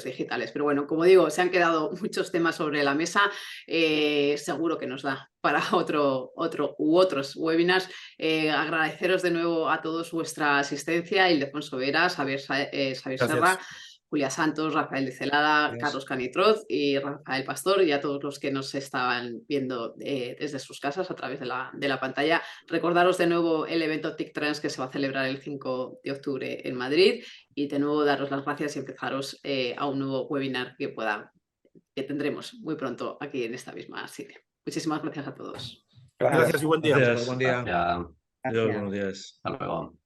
digitales. Pero bueno, como digo, se han quedado muchos temas sobre la mesa. Seguro que nos da para otros webinars. Agradeceros de nuevo a todos vuestra asistencia, Ildefonso Vera, Xavier Serra, Julia Santos, Rafael de Celada, Gracias. Carlos Canitroz y Rafael Pastor, y a todos los que nos estaban viendo desde sus casas a través de la pantalla. Recordaros de nuevo el evento TIC Trends que se va a celebrar el 5 de octubre en Madrid, y de nuevo daros las gracias y empezaros a un nuevo webinar que tendremos muy pronto aquí en esta misma sede. Muchísimas gracias a todos. Gracias y buen día. Gracias. Buen día. Gracias. Adiós, buenos días. Hasta luego.